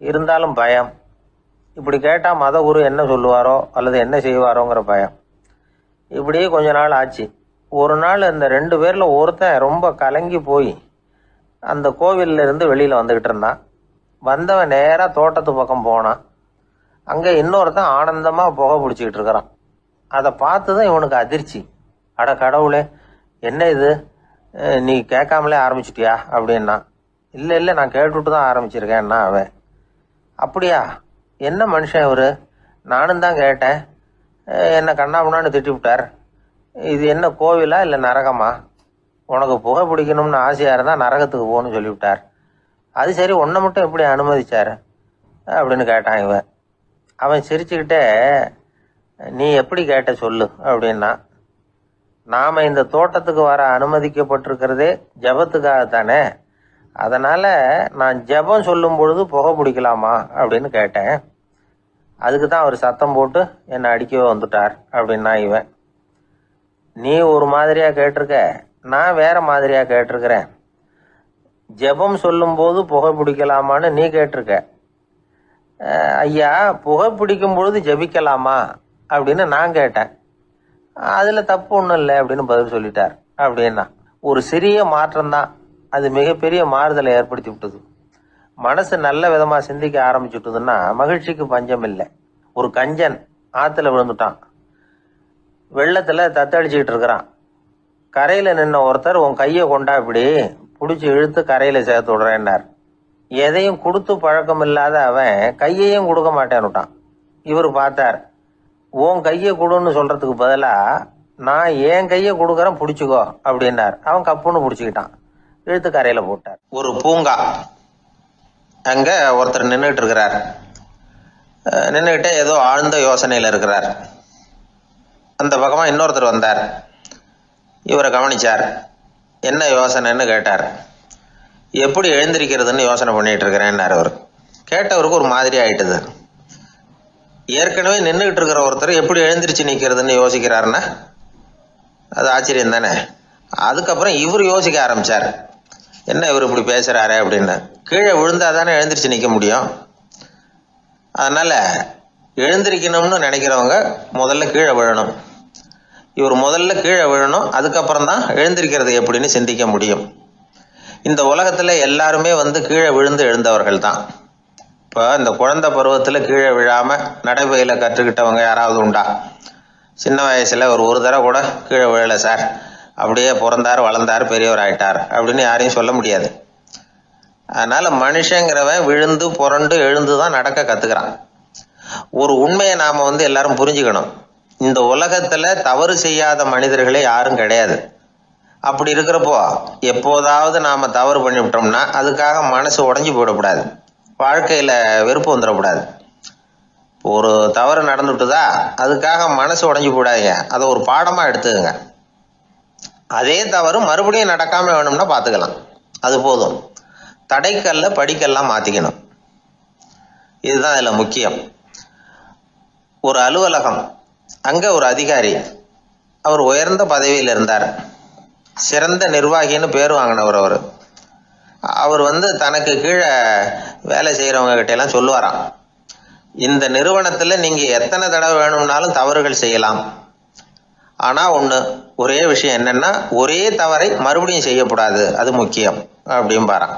இருந்தாலும் பயம். இப்படி கேட்டா மதகுரு என்ன சொல்லுவாரோ அல்லது என்ன செய்வாரோங்கிற பயம். இப்படியே கொஞ்ச நாள் ஆச்சு. ஒரு நாள் இந்த 2 பேர்ல ஒருத்தன் ரொம்ப கலங்கி போய் அந்த கோவில்ல இருந்து வெளியில வந்துகிட்டு இருந்தான். வந்தவன் நேரா தோட்டத்து பக்கம் போனான். அங்க இன்னொருத்தன் ஆனந்தமா புகை பிடிச்சிக்கிட்டு இருக்கிறான். அதை பார்த்துதான் இவனுக்கு அதிர்ச்சி. அட கடவுளே, என்ன இது, நீ கேட்காமலே ஆரம்பிச்சிட்டியா அப்படின்னா. இல்லை நான் கேட்டுட்டு தான் ஆரம்பிச்சிருக்கேன்னா அவன். அப்படியா, என்ன மனுஷன் இவரு, நானும் தான் கேட்டேன், என்ன கண்ணாமுன்னான்னு திட்டி விட்டார். இது என்ன கோவிலா இல்லை நரகமா? உனக்கு புகை பிடிக்கணும்னு ஆசையாக இருந்தால் நரகத்துக்கு போகணும்னு சொல்லிவிட்டார். அது சரி, உன்னை மட்டும் எப்படி அனுமதிச்சார் அப்படின்னு கேட்டான் இவன். அவன் சிரிச்சுக்கிட்டே, நீ எப்படி கேட்ட சொல்லு அப்படின்னா, நாம் இந்த தோட்டத்துக்கு வர அனுமதிக்கப்பட்டிருக்கிறதே ஜபத்துக்காகத்தானே, அதனால் நான் ஜபம் சொல்லும் பொழுது புகை பிடிக்கலாமா அப்படின்னு கேட்டேன். அதுக்கு தான் அவர் சத்தம் போட்டு என்னை அடிக்கவே வந்துட்டார் அப்படின்னா இவன். நீ ஒரு மாதிரியாக கேட்டிருக்க, நான் வேற மாதிரியாக கேட்டிருக்கிறேன். ஜெபம் சொல்லும்போது புகை பிடிக்கலாமான்னு நீ கேட்டிருக்க. ஐயா, புகை பிடிக்கும் பொழுது ஜெபிக்கலாமா அப்படின்னு நான் கேட்டேன். அதில் தப்பு ஒன்றும் இல்லை அப்படின்னு பதில் சொல்லிட்டார் அப்படின்னா. ஒரு சிறிய மாற்றம்தான் அது மிகப்பெரிய மாறுதலை ஏற்படுத்தி விட்டது. மனசு நல்ல விதமாக சிந்திக்க ஆரம்பிச்சுட்டுதுன்னா மகிழ்ச்சிக்கு பஞ்சம் இல்லை. ஒரு கஞ்சன் ஆற்றுல விழுந்துட்டான், வெள்ளத்தில் தத்தளிச்சுக்கிட்டு இருக்கிறான். கரையில் நின்ன ஒருத்தர், உன் கையை கொண்டா இப்படி பிடிச்சி இழுத்து கரையில் சேர்த்து விடுறேன்னார். எதையும் கொடுத்து பழக்கம் இல்லாத அவன் கையையும் கொடுக்க மாட்டேன்னுட்டான். இவர் பார்த்தார், உன் கையை கொடுன்னு சொல்றதுக்கு பதிலாக நான் என் கையை கொடுக்குறேன் பிடிச்சிக்கோ அப்படின்னார். அவன் கப்புன்னு பிடிச்சிக்கிட்டான், இழுத்து கரையில் போட்டார். ஒரு பூங்கா, அங்க ஒருத்தர் நின்றுட்டு இருக்கிறார். நின்றுகிட்டே ஏதோ ஆழ்ந்த யோசனையில் இருக்கிறார். அந்த பக்கமா இன்னொருத்தர் வந்தார். இவரை கவனிச்சார். என்ன யோசனைன்னு கேட்டார். எப்படி எழுந்திருக்கிறதுன்னு யோசனை பண்ணிட்டு இருக்கிறேன்னார் அவர். கேட்டவருக்கு ஒரு மாதிரி ஆயிட்டுது. ஏற்கனவே நின்றுகிட்டு இருக்கிற ஒருத்தர் எப்படி எழுந்திரிச்சு நிற்கிறதுன்னு யோசிக்கிறாருன்னா அது ஆச்சரியம் தானே. அதுக்கப்புறம் இவர் யோசிக்க ஆரம்பிச்சார், என்ன இவர் இப்படி பேசுறாரு அப்படின்னு. கீழே விழுந்தாதானே எழுந்திரிச்சு நிற்க முடியும். அதனால எழுந்திருக்கணும்னு நினைக்கிறவங்க முதல்ல கீழே விழணும். இவர் முதல்ல கீழே விழணும், அதுக்கப்புறம் தான் எழுந்திருக்கிறது எப்படின்னு சிந்திக்க முடியும். இந்த உலகத்துல எல்லாருமே கீழே விழுந்து எழுந்தவர்கள் தான். இப்போ இந்த குழந்தை பருவத்தில் கீழே விழாம நடைபயில கற்றுக்கிட்டவங்க யாராவது உண்டா? சின்ன வயசுல ஒரு தடவை கூட கீழே விழலை சார், அப்படியே பிறந்தார் வளர்ந்தார் பெரியவர் ஆயிட்டார் அப்படின்னு யாரையும் சொல்ல முடியாது. அதனால மனுஷங்கிறவன் விழுந்து புரண்டு எழுந்து தான் நடக்க கத்துக்கிறான். ஒரு உண்மையை நாம எல்லாரும் புரிஞ்சுக்கணும். இந்த உலகத்துல தவறு செய்யாத மனிதர்களே யாரும் கிடையாது. அப்படி இருக்கிறப்போ எப்போதாவது நாம தவறு பண்ணிவிட்டோம்னா அதுக்காக மனசு உடைஞ்சு போயிடக்கூடாது, வாழ்க்கையில வெறுப்பு வந்துடக்கூடாது. ஒரு தவறு நடந்துட்டுதா அதுக்காக மனசு உடைஞ்சு போடாதீங்க, அதை ஒரு பாடமா எடுத்துக்கங்க. அதே தவறு மறுபடியும் நடக்காம வேணும்னா பாத்துக்கலாம், அது போதும். தடைக்கல்ல படிக்கெல்லாம் மாத்திக்கணும், இதுதான் இதுல முக்கியம். ஒரு அலுவலகம், அங்க ஒரு அதிகாரி, அவர் உயர்ந்த பதவியில் இருந்தார், சிறந்த நிர்வாகின்னு பேர் வாங்கினவர். அவர் தனக்கு கீழே வேலை செய்யறவங்க கிட்ட எல்லாம் சொல்லுவாராம், இந்த நிறுவனத்துல நீங்க எத்தனை தடவை வேணும்னாலும் தவறுகள் செய்யலாம், ஆனா ஒரே விஷயம் என்னன்னா ஒரே தவறை மறுபடியும் செய்யக்கூடாது, அது முக்கியம் அப்படின்பாராம்.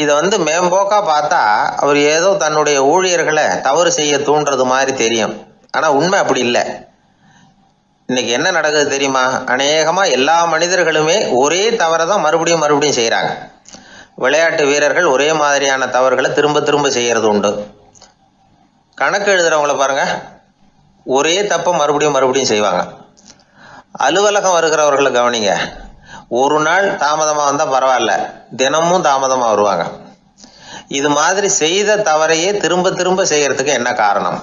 இதை மேம்போக்கா பார்த்தா அவர் ஏதோ தன்னுடைய ஊழியர்களை தவறு செய்ய தூண்டுறது மாதிரி தெரியும். ஆனா உண்மை அப்படி இல்லை. இன்னைக்கு என்ன நடக்குது தெரியுமா? அநேகமா எல்லா மனிதர்களுமே ஒரே தவறை தான் மறுபடியும் மறுபடியும் செய்யறாங்க. விளையாட்டு வீரர்கள் ஒரே மாதிரியான தவறுகளை திரும்ப திரும்ப செய்யறது உண்டு. கணக்கு எழுதுறவங்கள பாருங்க, ஒரே தப்பை மறுபடியும் மறுபடியும் செய்வாங்க. அலுவலகம் வருகிறவர்களை கவனிங்க, ஒரு நாள் தாமதமா வந்தா பரவாயில்ல, தினமும் தாமதமா வருவாங்க. இது மாதிரி செய்த தவறையே திரும்ப திரும்ப செய்யறதுக்கு என்ன காரணம்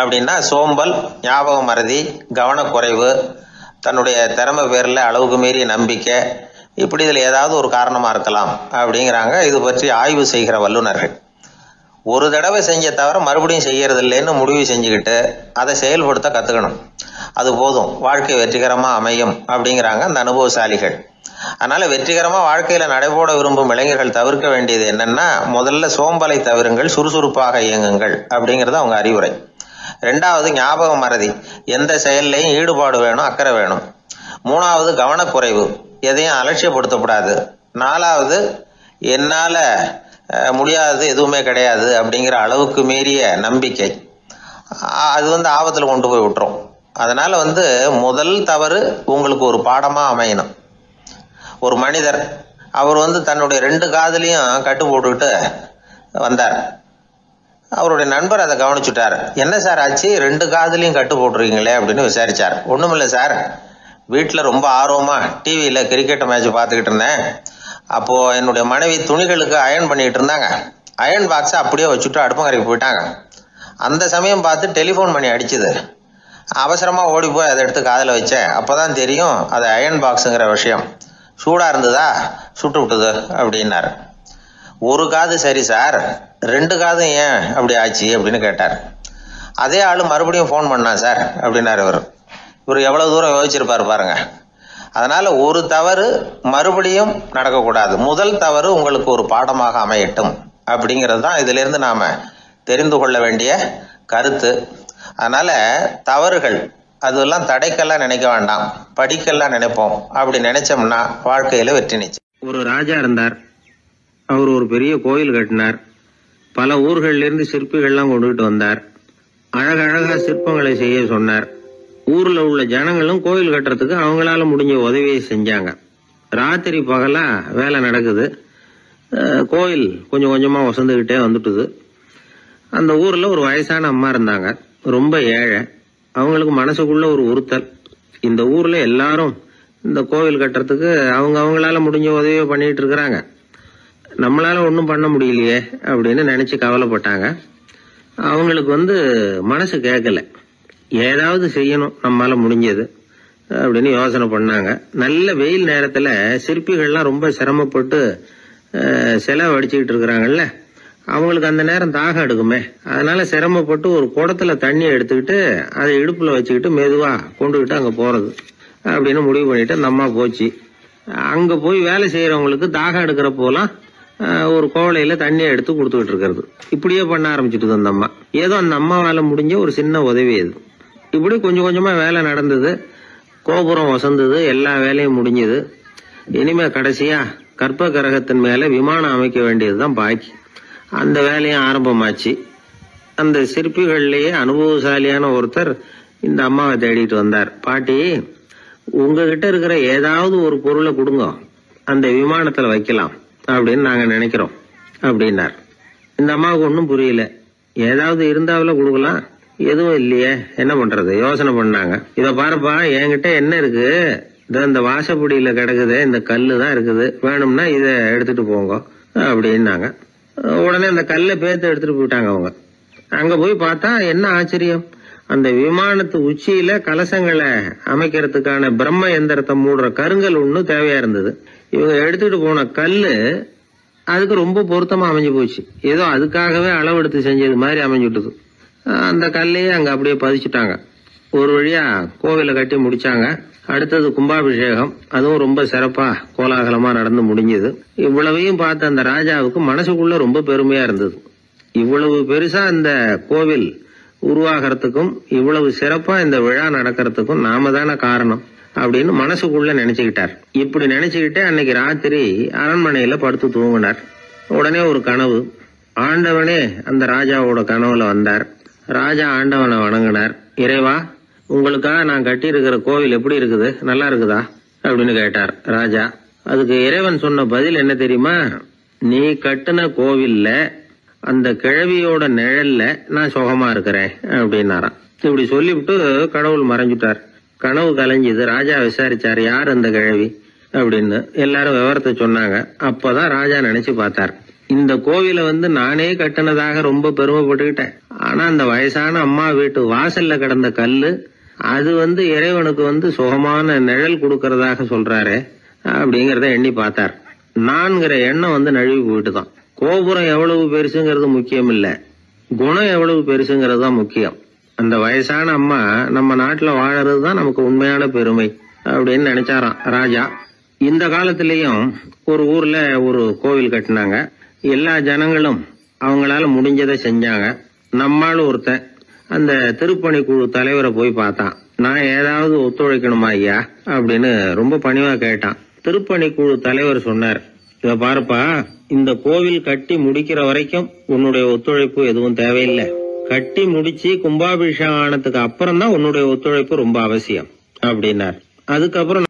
அப்படின்னா சோம்பல், ஞாபக மறதி, கவனக்குறைவு, தன்னுடைய திறமை பேர்ல அளவுக்கு மீறிய நம்பிக்கை, இப்படி இதுல ஏதாவது ஒரு காரணமா இருக்கலாம் அப்படிங்கிறாங்க இது பற்றி ஆய்வு செய்கிற வல்லுநர்கள். ஒரு தடவை செஞ்ச தவிர மறுபடியும் செய்யறது இல்லைன்னு முடிவு செஞ்சுக்கிட்டு அதை செயல்படுத்த கத்துக்கணும், அது போதும், வாழ்க்கை வெற்றிகரமா அமையும் அப்படிங்கிறாங்க அந்த அனுபவசாலிகள். அதனால வெற்றிகரமா வாழ்க்கையில நடைபோட விரும்பும் இளைஞர்கள் தவிர்க்க வேண்டியது என்னன்னா, முதல்ல சோம்பலை தவிருங்கள், சுறுசுறுப்பாக இயங்குங்கள் அப்படிங்கிறது அவங்க அறிவுரை. ரெண்டாவது ஞாபக மறதி, எந்த செயல்லையும் ஈடுபாடு வேணும், அக்கறை வேணும். மூணாவது கவனக்குறைவு, எதையும் அலட்சியப்படுத்தக்கூடாது. நாலாவது என்னால முடியாது எதுவுமே கிடையாது அப்படிங்கிற அளவுக்கு மீறிய நம்பிக்கை, அது ஆபத்துல கொண்டு போய் விட்டுரும். அதனால முதல் தவறு உங்களுக்கு ஒரு பாடமா அமையணும். ஒரு மனிதர் அவர் தன்னுடைய 2 காதுலையும் கட்டு போட்டுக்கிட்டு வந்தார். அவருடைய நண்பர் அதை கவனிச்சுட்டார். என்ன சார் ஆச்சு, 2 காதுலையும் கட்டு போட்டுருக்கீங்களே அப்படின்னு விசாரிச்சார். ஒண்ணுமில்ல சார், வீட்டில் ரொம்ப ஆர்வமா டிவியில் கிரிக்கெட் மேட்ச் பார்த்துக்கிட்டு இருந்தேன். அப்போ என்னுடைய மனைவி துணிகளுக்கு அயர்ன் பண்ணிட்டு இருந்தாங்க. அயர்ன் பாக்ஸை அப்படியே வச்சுட்டு அடுப்பங்கரைக்கு போயிட்டாங்க. அந்த சமயம் பார்த்து டெலிஃபோன் பண்ணி அடிச்சுது. அவசரமா ஓடி போய் அதை எடுத்து காதில் வச்சேன். அப்போதான் தெரியும் அது அயர்ன் பாக்ஸுங்கிற விஷயம். சூடா இருந்ததா, சுட்டு விட்டுது அப்படின்னாரு. 1 காது சரி சார், 2 காதும் ஏன் அப்படி ஆச்சு அப்படின்னு கேட்டார். அதே ஆளு மறுபடியும் ஃபோன் பண்ணா சார் அப்படின்னாரு. இவர் எவ்வளவு தூரம் யோசிச்சிருப்பாரு பாருங்க. அதனால ஒரு தவறு மறுபடியும் நடக்கக்கூடாது. முதல் தவறு உங்களுக்கு ஒரு பாடமாக அமையட்டும் அப்படிங்கிறது தான் இதுல இருந்து நாம தெரிந்து கொள்ள வேண்டிய கருத்து. அதனால தவறுகள் அதெல்லாம் தடைக்கெல்லாம் நினைக்க வேண்டாம், படிக்கெல்லாம் நினைப்போம். அப்படி நினைச்சோம்னா வாழ்க்கையில வெற்றி நிச்சயம். ஒரு ராஜா இருந்தார். அவர் ஒரு பெரிய கோயில் கட்டினார். பல ஊர்கள்ல இருந்து சிற்பிகள்லாம் கொண்டுகிட்டு வந்தார். அழகழகா சிற்பங்களை செய்ய சொன்னார். ஊர்ல உள்ள ஜனங்களும் கோயில் கட்டுறதுக்கு அவங்களால முடிஞ்ச உதவியை செஞ்சாங்க. ராத்திரி பகலா வேலை நடக்குது. கோயில் கொஞ்சம் கொஞ்சமா வசந்துகிட்டே வந்துட்டுது. அந்த ஊர்ல ஒரு வயசான அம்மா இருந்தாங்க, ரொம்ப ஏழை. அவங்களுக்கு மனசுக்குள்ள ஒரு உறுத்தல், இந்த ஊர்ல எல்லாரும் இந்த கோவில் கட்டுறதுக்கு அவங்களால முடிஞ்ச உதவியை பண்ணிட்டு இருக்கிறாங்க, நம்மளால ஒன்றும் பண்ண முடியலையே அப்படின்னு நினைச்சு கவலைப்பட்டாங்க. அவங்களுக்கு மனசு கேட்கல, ஏதாவது செய்யணும் நம்மளால முடிஞ்சது அப்படின்னு யோசனை பண்ணாங்க. நல்ல வெயில் நேரத்துல சிற்பிகள்லாம் ரொம்ப சிரமப்பட்டு சிலை வடிச்சுக்கிட்டு இருக்கிறாங்கல்ல, அவங்களுக்கு அந்த நேரம் தாகம் எடுக்குமே. அதனால சிரமப்பட்டு ஒரு குடத்துல தண்ணி எடுத்துக்கிட்டு அதை இடுப்புல வச்சுக்கிட்டு மெதுவா கொண்டுகிட்டு அங்க போறது அப்படின்னு முடிவு பண்ணிட்டு அந்த அம்மா போச்சு. அங்க போய் வேலை செய்யறவங்களுக்கு தாகம் எடுக்கிற போலாம் ஒரு கோவலையில தண்ணியை எடுத்து கொடுத்துக்கிட்டு இருக்கிறது. இப்படியே பண்ண ஆரம்பிச்சுட்டு அந்த அம்மா. ஏதோ அந்த அம்மாவால முடிஞ்ச ஒரு சின்ன உதவி அது. இப்படி கொஞ்சம் கொஞ்சமா வேலை நடந்தது. கோபுரம் வசந்தது, எல்லா வேலையும் முடிஞ்சது. இனிமே கடைசியா கற்ப கிரகத்தின் மேல விமானம் அமைக்க வேண்டியதுதான் பாக்கி. அந்த வேலையும் ஆரம்பமாச்சு. அந்த சிற்பிகள்லயே அனுபவசாலியான ஒருத்தர் இந்த அம்மாவை தேடிட்டு வந்தார். பாட்டி, உங்ககிட்ட இருக்கிற ஏதாவது ஒரு பொருளை கொடுங்க, அந்த விமானத்துல வைக்கலாம் அப்படின்னு நாங்க நினைக்கிறோம் அப்படின்னார். இந்த அம்மாவுக்கு ஒன்றும் புரியல. ஏதாவது இருந்தாவில கொடுக்கலாம், எதுவும் இல்லையே, என்ன பண்றது யோசனை பண்ணாங்க. இத பாருப்பா, என்கிட்ட என்ன இருக்கு, இந்த வாசப்படியில கிடக்குது, இந்த கல்லு தான் இருக்குது, வேணும்னா இத எடுத்துட்டு போங்க அப்படின்னாங்க. உடனே அந்த கல்லை பேத்து எடுத்துட்டு போயிட்டாங்க அவங்க. அங்க போய் பார்த்தா என்ன ஆச்சரியம், அந்த விமானத்து உச்சியில கலசங்களை அமைக்கிறதுக்கான பிரம்ம எந்திரத்தை மூடுற கருங்கல் ஒண்ணு தேவையா இருந்தது. இவங்க எடுத்துட்டு போன கல்லு அதுக்கு ரொம்ப பொருத்தமா அமைஞ்சு போச்சு. ஏதோ அதுக்காகவே அளவெடுத்து செஞ்சது மாதிரி அமைஞ்சுட்டுது. அந்த கல்லையே அங்க அப்படியே பதிச்சுட்டாங்க. ஒரு வழியா கோவிலை கட்டி முடிச்சாங்க. அடுத்தது கும்பாபிஷேகம், அதுவும் ரொம்ப சிறப்பா கோலாகலமா நடந்து முடிஞ்சது. இவ்வளவையும் பார்த்த அந்த ராஜாவுக்கு மனசுக்குள்ள ரொம்ப பெருமையா இருந்தது. இவ்வளவு பெருசா இந்த கோவில் உருவாகிறதுக்கும் இவ்வளவு சிறப்பா இந்த விழா நடக்கிறதுக்கும் நாம தானே காரணம் அப்படின்னு மனசுக்குள்ள நினைச்சுக்கிட்டார். இப்படி நினைச்சுக்கிட்டே அன்னைக்கு ராத்திரி அரண்மனையில படுத்து தூங்கினார். உடனே ஒரு கனவு. ஆண்டவனே அந்த ராஜாவோட கனவுல வந்தார். ராஜா ஆண்டவனை வணங்கினார். இறைவா, உங்களுக்காக நான் கட்டி இருக்கிற கோவில் எப்படி இருக்குது, நல்லா இருக்குதா அப்படின்னு கேட்டார் ராஜா. அதுக்கு இறைவன் சொன்ன பதில் என்ன தெரியுமா, நீ கட்டின கோவில்ல அந்த கிழவியோட நிழல்ல நான் சுகமா இருக்கிறேன் அப்படின்னாராம். இப்படி சொல்லிவிட்டு கடவுள் மறைஞ்சுட்டார். கனவு கலைஞ்சது. ராஜா விசாரிச்சார், யார் அந்த கிழவி அப்படின்னு. எல்லாரும் விவரத்தை சொன்னாங்க. அப்பதான் ராஜா நினைச்சு பார்த்தார், இந்த கோவிலை நானே கட்டினதாக ரொம்ப பெருமைப்பட்டுக்கிட்டேன். ஆனா அந்த வயசான அம்மா வீட்டு வாசல்ல கிடந்த கல்லு அது இறைவனுக்கு சுகமான நிழல் கொடுக்கறதாக சொல்றாரு அப்படிங்கறத எண்ணி பார்த்தார். நான்கிற எண்ணம் நழுவி போயிட்டுதான். கோபுரம் எவ்வளவு பெருசுங்கிறது முக்கியம் இல்ல, குணம் எவ்வளவு பெருசுங்கிறது தான் முக்கியம். அந்த வயசான அம்மா நம்ம நாட்டுல வாழறது தான் நமக்கு உண்மையான பெருமை அப்படின்னு நினைச்சாராம் ராஜா. இந்த காலத்திலயும் ஒரு ஊர்ல ஒரு கோவில் கட்டினாங்க. எல்லா ஜனங்களும் அவங்களால முடிஞ்சதை செஞ்சாங்க. நம்மால ஒருத்தன் அந்த திருப்பணி குழு தலைவரை போய் பார்த்தான். நான் ஏதாவது ஒத்துழைக்கணுமா ஐயா அப்படின்னு ரொம்ப பணிவா கேட்டான். திருப்பணி குழு தலைவர் சொன்னார், இத பாருப்பா, இந்த கோவில் கட்டி முடிக்கிற வரைக்கும் உன்னுடைய ஒத்துழைப்பு எதுவும் தேவையில்லை. கட்டி முடிச்சு கும்பாபிஷேகம் ஆனதுக்கு அப்புறம் தான் உன்னுடைய ஒத்துழைப்பு ரொம்ப அவசியம் அப்படின்னார். அதுக்கப்புறம்